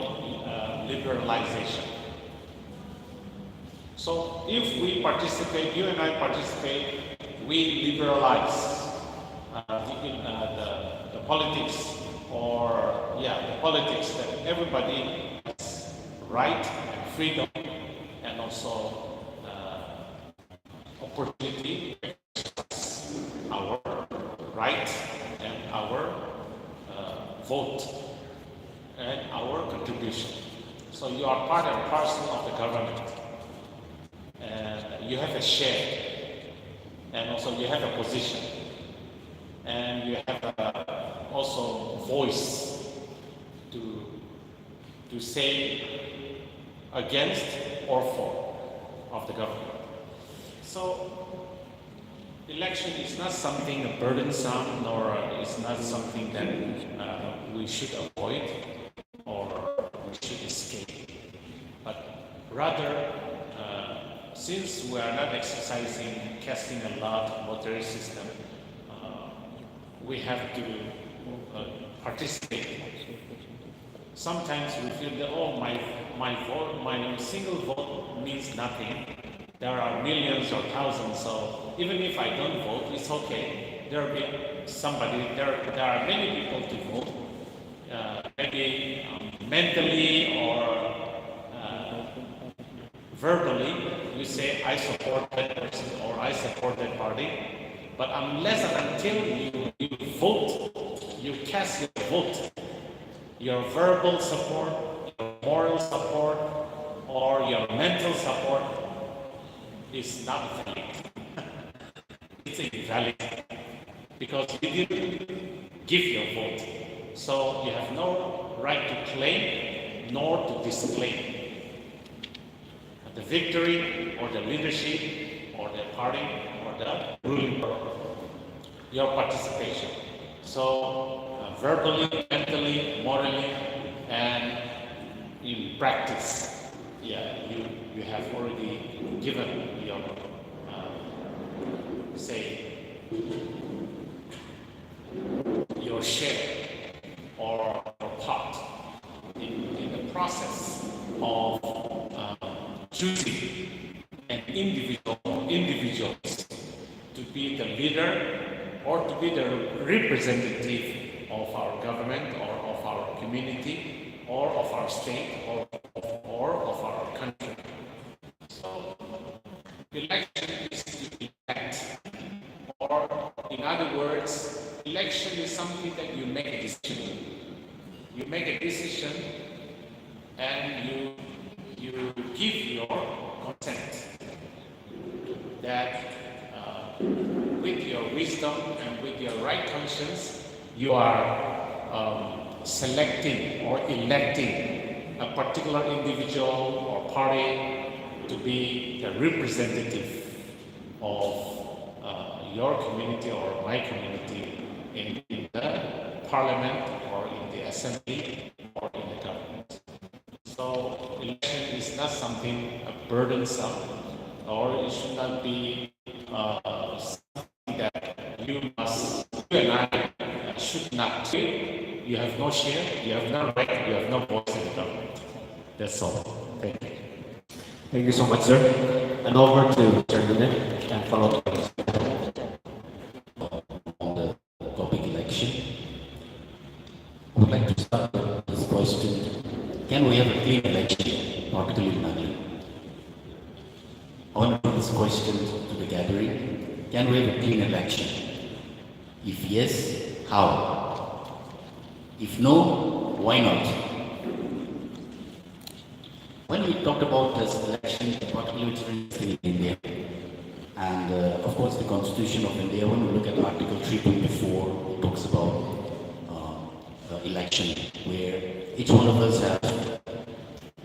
liberalization. So if we participate, you and I participate, we liberalize the politics, or the politics that everybody has right and freedom and also opportunity to exercise our right and our vote and our contribution. So you are part and parcel of the government, and you have a share, and also you have a position, and you have also voice to say against or for of the government. So election is not something burdensome, nor is not something that we should avoid or we should escape. But rather, since we are not exercising, casting a lot voter system, we have to participate. Sometimes we feel that, oh, my vote, my single vote means nothing. There are millions or thousands, so even if I don't vote, it's okay. There will be somebody, there are many people to vote, maybe mentally or verbally, you say, I support that person or I support that party. But unless and until you vote, you cast your vote, your verbal support, your moral support, or your mental support is not valid. It's invalid because you didn't give your vote. So you have no right to claim nor to disclaim the victory or the leadership or the party or the ruling party, your participation. So verbally, mentally, morally, and in practice, you have already given your your share or part in the process of choosing an individuals to be the leader or to be the representative of our government or of our community or of our state or of our country. So election is to elect, or in other words, election is something that you make a decision. You make a decision and you give your consent that with your wisdom and with your right conscience, you are selecting or electing a particular individual or party to be the representative of your community or my community in the parliament or in the assembly or in the government. So election is not something burdensome, or it should not be something that you and I should not do. You have no share, you have no right, you have no voice in the government. That's all. Thank you. Thank you so much, sir. And over to Chairman and followed by On the topic election, I would like to start with this question. Can we have a clean election, particularly in Nagaland? I want to put this question to the gathering. Can we have a clean election? If yes, how? If no, why not? When we talk about this election, particularly it's very interesting in India, and of course the Constitution of India, when we look at Article 324, it talks about election, where each one of us have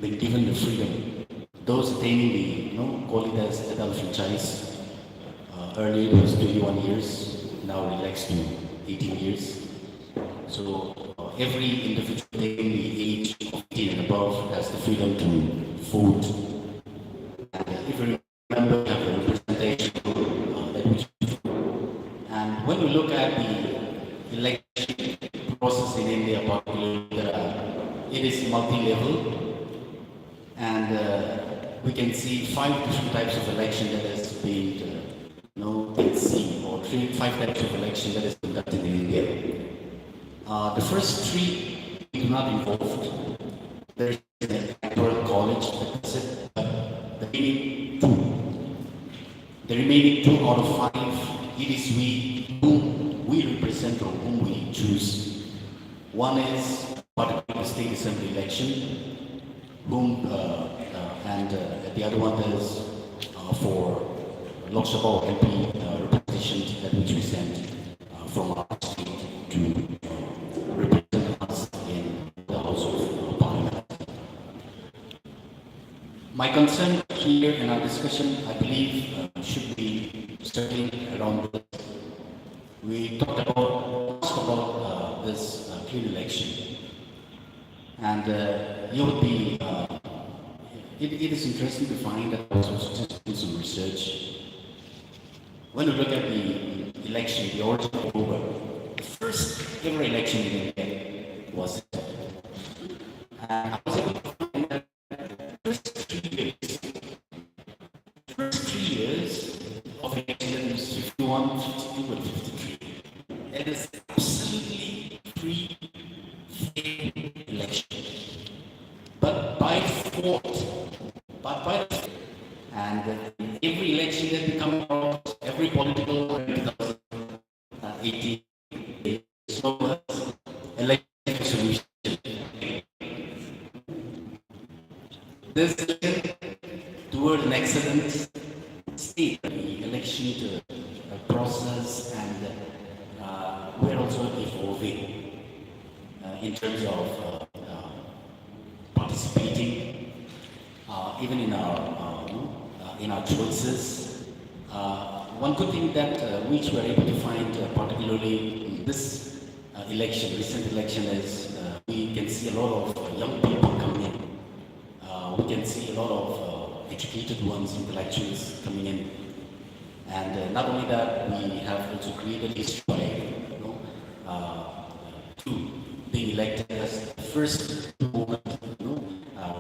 been given the freedom. Those attaining the, call it as adult franchise, earlier it was 21 years, now relaxed to 18 years. So every individual attaining the age of 18 and above has the freedom to vote. And if you remember, we have the representation that we choose. And when we look at the election process in India, particularly, it is multi-level, and we can see 5 different types of election that has been, seen, or 5 types of election that is conducted in India. The first 3 do not involve. There is an electoral college that is it, the remaining 2. The remaining 2 out of 5, it is we whom we represent or whom we choose. One is particular state assembly election, and the other one is for Lok Sabha or MP representation that which we send from our state to represent us in the House of Parliament. My concern here in our discussion, I believe, should be circling around this. We talked about this clean election, and you would be. It is interesting to find that also just do some research. When you look at the election, the origin of October, the first ever election in India was. And I was able to find that the first 3 years of election was 51, 52, and 53. It is absolutely free, fair election. But by and every election that we come across, every political 2018, so election solution. This toward an excellent state, the election process, and we're also evolving in terms of participating, even in our choices. One good thing that which we're able to find, particularly in this recent election, is we can see a lot of young people coming in. We can see a lot of educated ones, intellectuals coming in. And not only that, we have also created history by to being elected as the first woman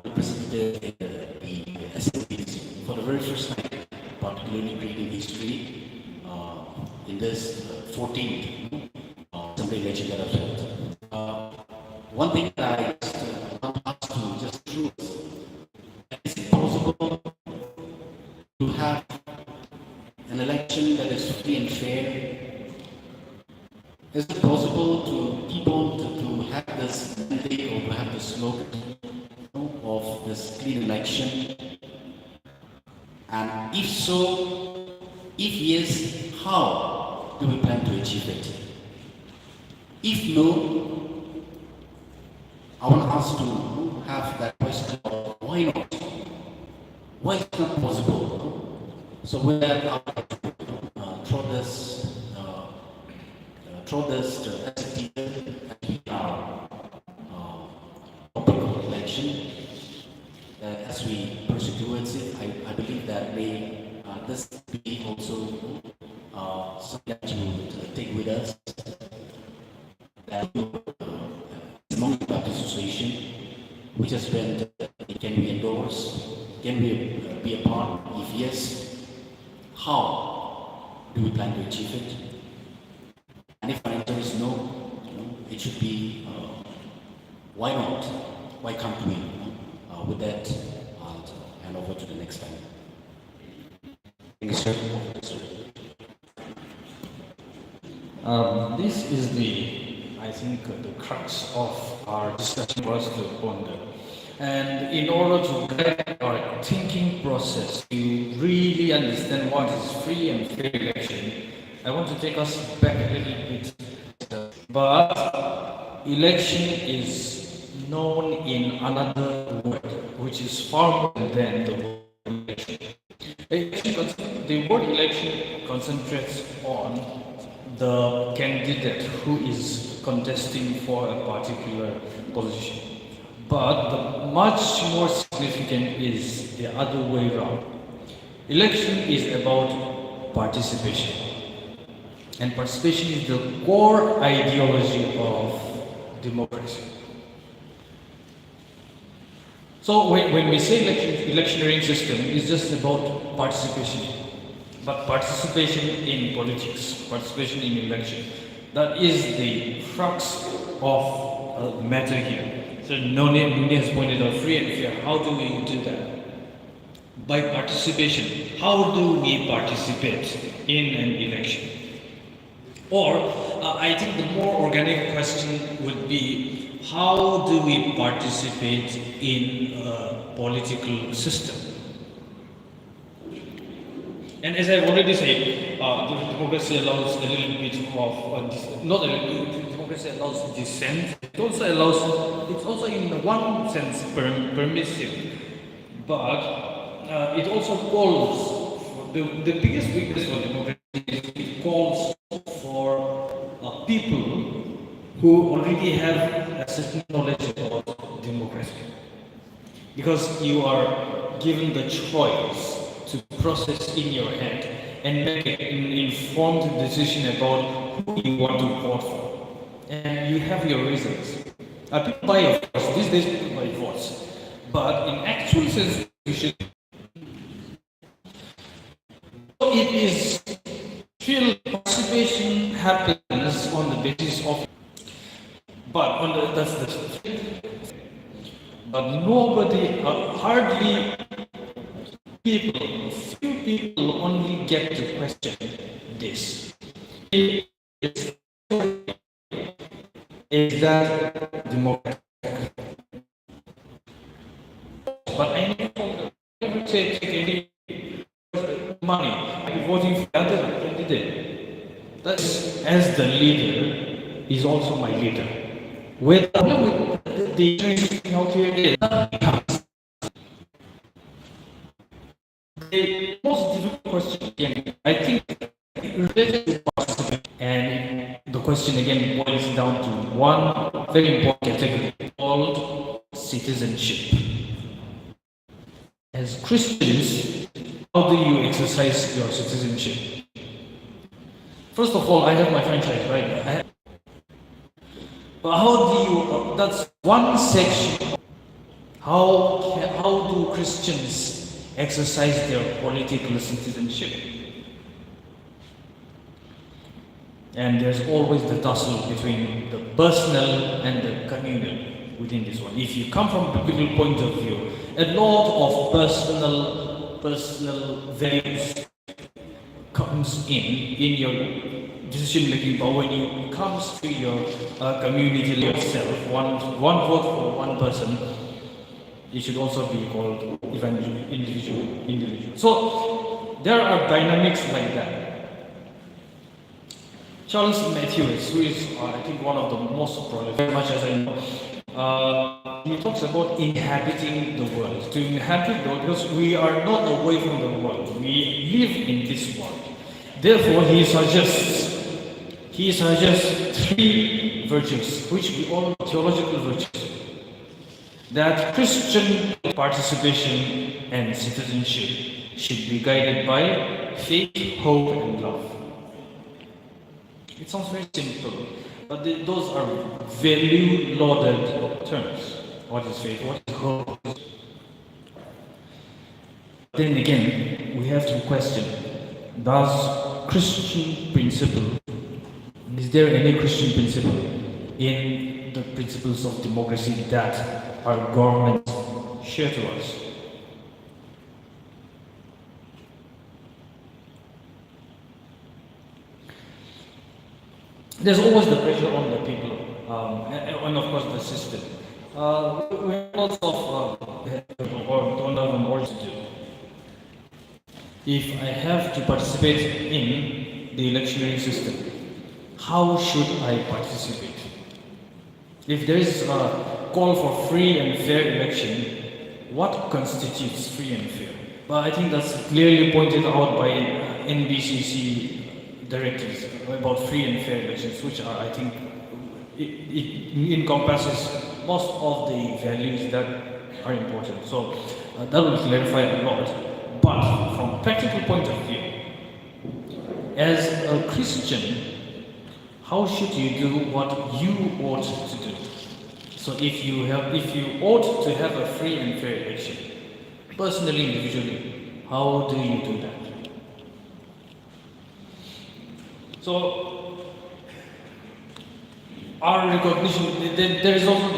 representative in the assemblies for the very first time, particularly creating history in this 14th assembly election that I've held. One thing that I want us to just choose, is it possible to have an election that is free and fair? Is it possible to people to have this mandate or to have this slogan of this clean election? And if so, if yes, how do we plan to achieve it? If no, I want us to have that question of why not? Why it's not possible? So with that, through this as a teacher, our topic of election, as we pursue towards it, I believe that this be also something that you would take with us, that among the Baptist Association, which has been, can we endorse, can we be a part? If yes, how do we plan to achieve it? And if our answer is no, it should be why not? Why can't we? With that, I'll hand over to the next time. Thank you, sir. This is I think, the crux of our discussion was to ponder. And in order to guide our thinking process, to really understand what is free and fair election, I want to take us back a little bit. But election is known in another word, which is far more than the word election. The word election concentrates on the candidate who is contesting for a particular position. But the much more significant is the other way around. Election is about participation. And participation is the core ideology of democracy. So when we say electioneering system, it's just about participation. But participation in politics, participation in election, that is the crux of the matter here. So Noni has pointed out free and fair. How do we do that? By participation. How do we participate in an election? Or I think the more organic question would be, how do we participate in a political system? And as I've already said, democracy allows a little bit of, not a little bit, democracy allows dissent. It also allows, it's also in one sense permissive, but it also calls, the biggest weakness for democracy is it calls for people who already have a certain knowledge about democracy. Because you are given the choice to process in your head and make an informed decision about who you want to vote for. And you have your reasons. People buy your votes. These days people buy votes. But in actual sense, you should. It is still participation happens on the basis of. But on the, that's the. But nobody, hardly people, few people only get to question this. Is that democratic? But I never say take any money. I'm voting for the other candidate. That's, as the leader, is also my leader. With the out here, the most difficult question, I think, and the question again boils down to one very important category called citizenship. As Christians, how do you exercise your citizenship? First of all, I have my franchise, right? But how do you, that's one section. How do Christians exercise their political citizenship? And there's always the tussle between the personal and the communal within this one. If you come from a biblical point of view, a lot of personal values comes in your decision making, but when it comes to your community yourself, one vote for one person, it should also be called individual. So there are dynamics like that. Charles Matthews, who is I think one of the most prolific, very much as I know, he talks about inhabiting the world. To inhabit the world, because we are not away from the world. We live in this world. Therefore, he suggests three virtues, which we all theological virtues. That Christian participation and citizenship should be guided by faith, hope, and love. It sounds very simple, but those are value-loaded terms. What is faith? What is hope? Then again, we have to question, does Christian principle, is there any Christian principle in the principles of democracy that our government share to us? There's always the pressure on the people, and of course the system. We lots of don't have more to do. If I have to participate in the electionary system, how should I participate? If there is a call for free and fair election, what constitutes free and fair? Well, I think that's clearly pointed out by NBCC directives about free and fair elections, which are, I think, it encompasses most of the values that are important. So that will clarify a lot. But from a practical point of view, as a Christian, how should you do what you ought to do? So if you ought to have a free and fair election, personally, individually, how do you do that? So our recognition, there is also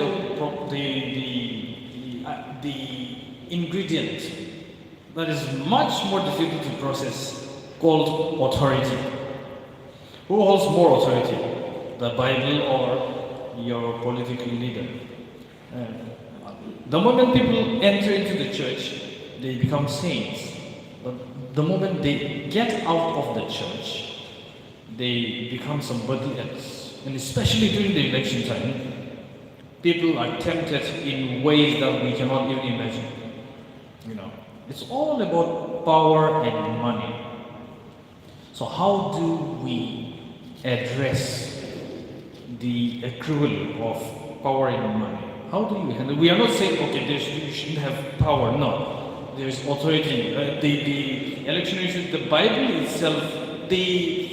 the ingredient that is much more difficult to process, called authority. Who holds more authority, the Bible or your political leader? The moment people enter into the church, they become saints. But the moment they get out of the church, they become somebody else. And especially during the election time, people are tempted in ways that we cannot even imagine. You know, it's all about power and money. So how do we address the accrual of power and money? How do you handle? We are not saying, okay, you shouldn't have power. No, there is authority. The electionary system, the Bible itself, the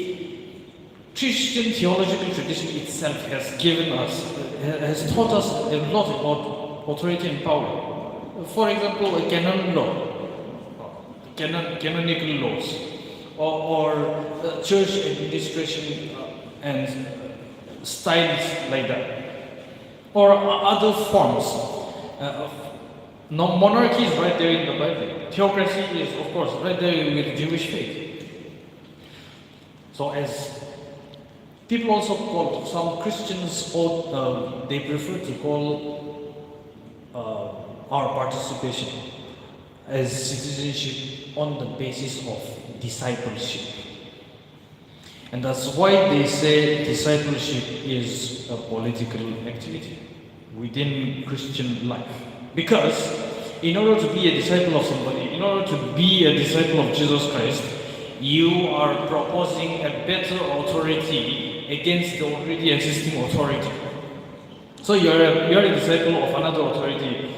Christian theological tradition itself has given us, has taught us a lot about authority and power. For example, a canon law, canonical laws, or church administration and styles like that, or other forms. Monarchy is right there in the Bible. Theocracy is, of course, right there with Jewish faith. So as people also call, some Christians, they prefer to call our participation as citizenship on the basis of discipleship. And that's why they say discipleship is a political activity within Christian life. Because in order to be a disciple of somebody, in order to be a disciple of Jesus Christ, you are proposing a better authority against the already existing authority. So you're a disciple of another authority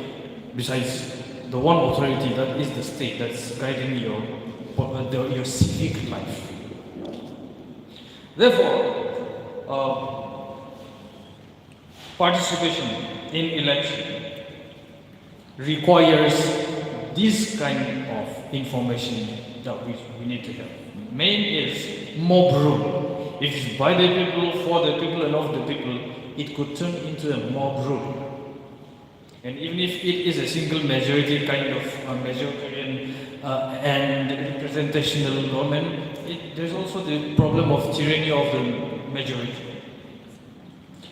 besides the one authority that is the state that's guiding your civic life. Therefore, participation in election requires this kind of information that we need to have. Main is mob rule. If it's by the people, for the people, and of the people, it could turn into a mob rule. And even if it is a single majority kind of majoritarian and representational government, there's also the problem of tyranny of the majority.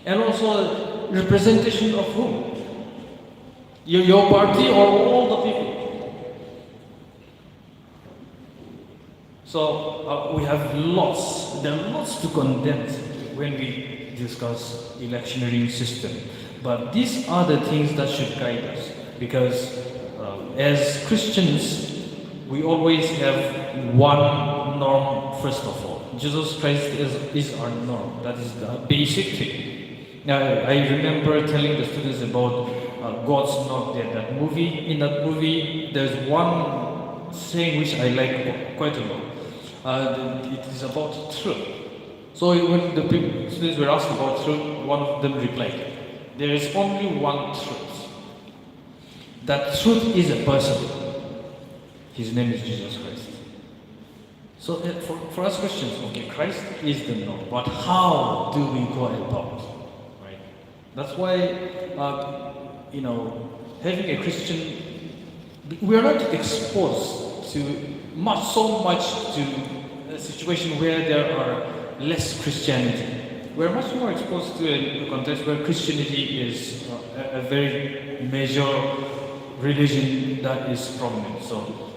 And also representation of whom? Your party or all the people? So there are lots to condense when we discuss electioneering system. But these are the things that should guide us, because as Christians, we always have one norm first of all. Jesus Christ is our norm. That is the basic thing. Now, I remember telling the students about God's Not Dead, that movie. In that movie, there's one saying which I like quite a lot. It is about truth. So when the students were asked about truth, one of them replied, there is only one truth. That truth is a person. His name is Jesus Christ. So for us Christians, okay, Christ is the norm, but how do we go about? Right? That's why, having a Christian, we are not exposed to so much to a situation where there are less Christianity. We are much more exposed to a context where Christianity is a very major religion that is prominent. So,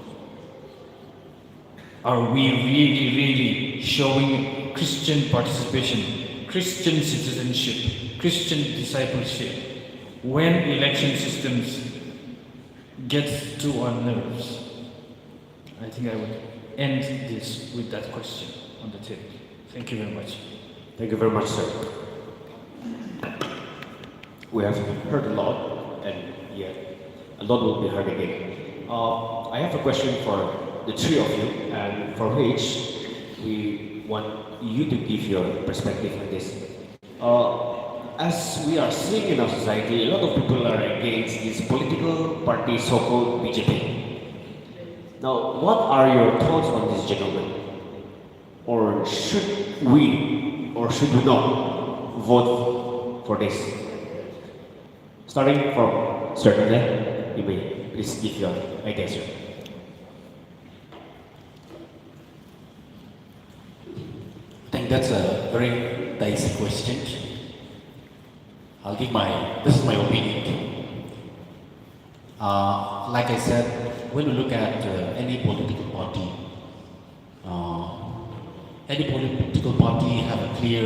are we really showing Christian participation, Christian citizenship, Christian discipleship when election systems get to our nerves? I think I would end this with that question on the table. Thank you very much. Thank you very much, sir. We have heard a lot, and yet a lot will be heard again. I have a question for the three of you, and for which we want you to give your perspective on this. As we are seeing in our society, a lot of people are against this political party, so-called BJP. Now, what are your thoughts on this, gentlemen? Or should we not vote for this? Starting from Sir Nanda, you may please give your idea, sir. I think that's a very dicey question. This is my opinion. Like I said, when we look at any political party have a clear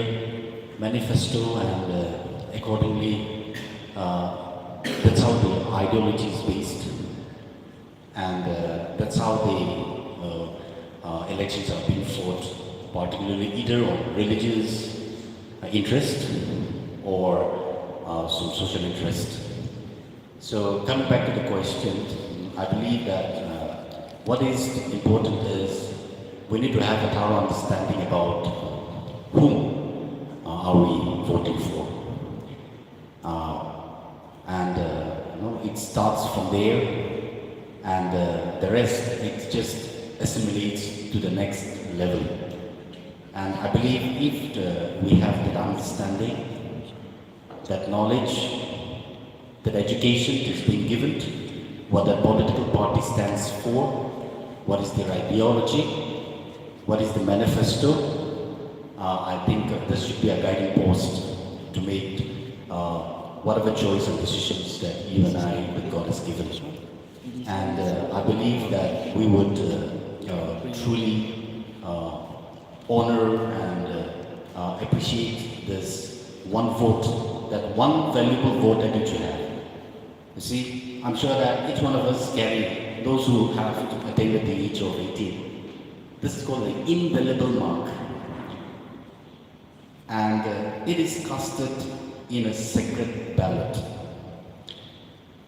manifesto, and accordingly, that's how the ideology is based, and that's how the elections are being fought, particularly either on religious interest or some social interest. So coming back to the question, I believe that what is important is we need to have a thorough understanding about whom are we voting for. It starts from there, and the rest, it just assimilates to the next level. And I believe if we have that understanding, that knowledge, that education is being given, what a political party stands for, what is their ideology, what is the manifesto, I think this should be a guiding post to make whatever choice and decisions that you and I, that God has given. And I believe that we would truly honor and appreciate this one vote, that one valuable vote that each have. You see, I'm sure that each one of us carry, those who have attained the age of 18, this is called an indelible mark. And it is casted in a secret ballot.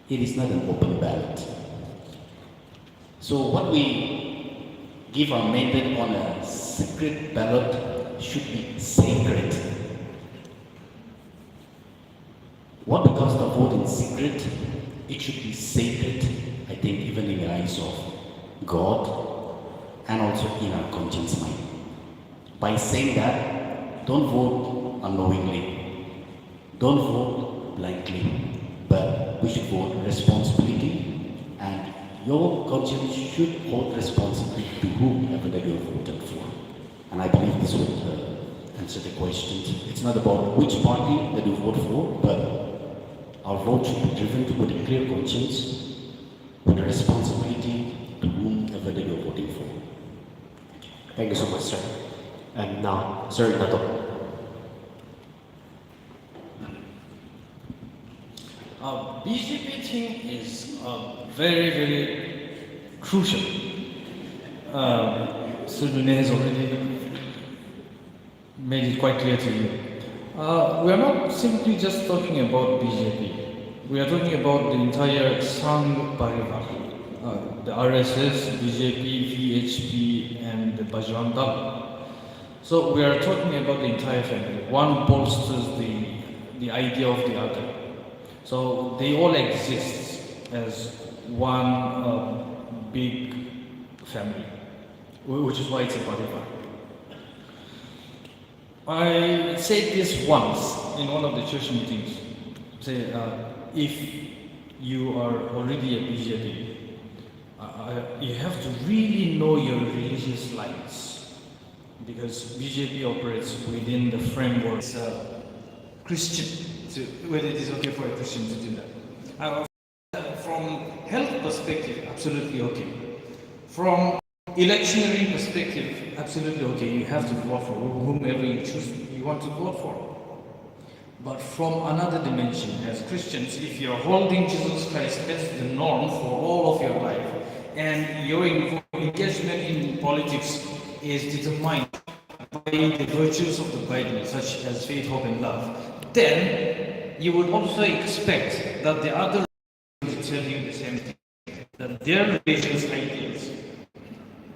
It is not an open ballot. So what we give our mandate on a secret ballot should be sacred. What we cast our vote in secret, it should be sacred, I think, even in the eyes of God and also in our conscience mind. By saying that, don't vote unknowingly. Don't vote blindly, but we should vote responsibly, and your conscience should hold responsibility to whoever that you have voted for. And I believe this would answer the question. It's not about which party that you vote for, but our vote should be driven with a clear conscience, with a responsibility to whomever that you are voting for. Thank you so much, sir. And now, Sir Nato. very, very crucial. Sudhune has already made it quite clear to you. We are not simply just talking about BJP. We are talking about the entire Sangh Parivar. The RSS, BJP, VHP, and the Bajrang Dal. So we are talking about the entire family. One bolsters the idea of the other. So they all exist as one big family, which is why it's a Parivar. I said this once in one of the church meetings. Say, if you are already a BJP, you have to really know your religious lines, because BJP operates within the framework. It's a Christian, whether it is okay for a Christian to do that. From health perspective, absolutely okay. From electioneering perspective, absolutely okay. You have to vote for whomever you choose, you want to vote for. But from another dimension, as Christians, if you're holding Jesus Christ as the norm for all of your life, and your engagement in politics is determined by the virtues of the Bible, such as faith, hope, and love, then you would also expect that the other will tell you the same thing, that their religious ideas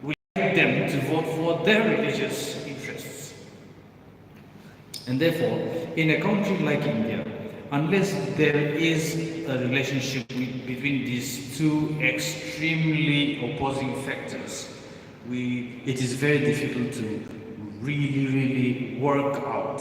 will guide them to vote for their religious interests. And therefore, in a country like India, unless there is a relationship between these two extremely opposing factors, it is very difficult to really work out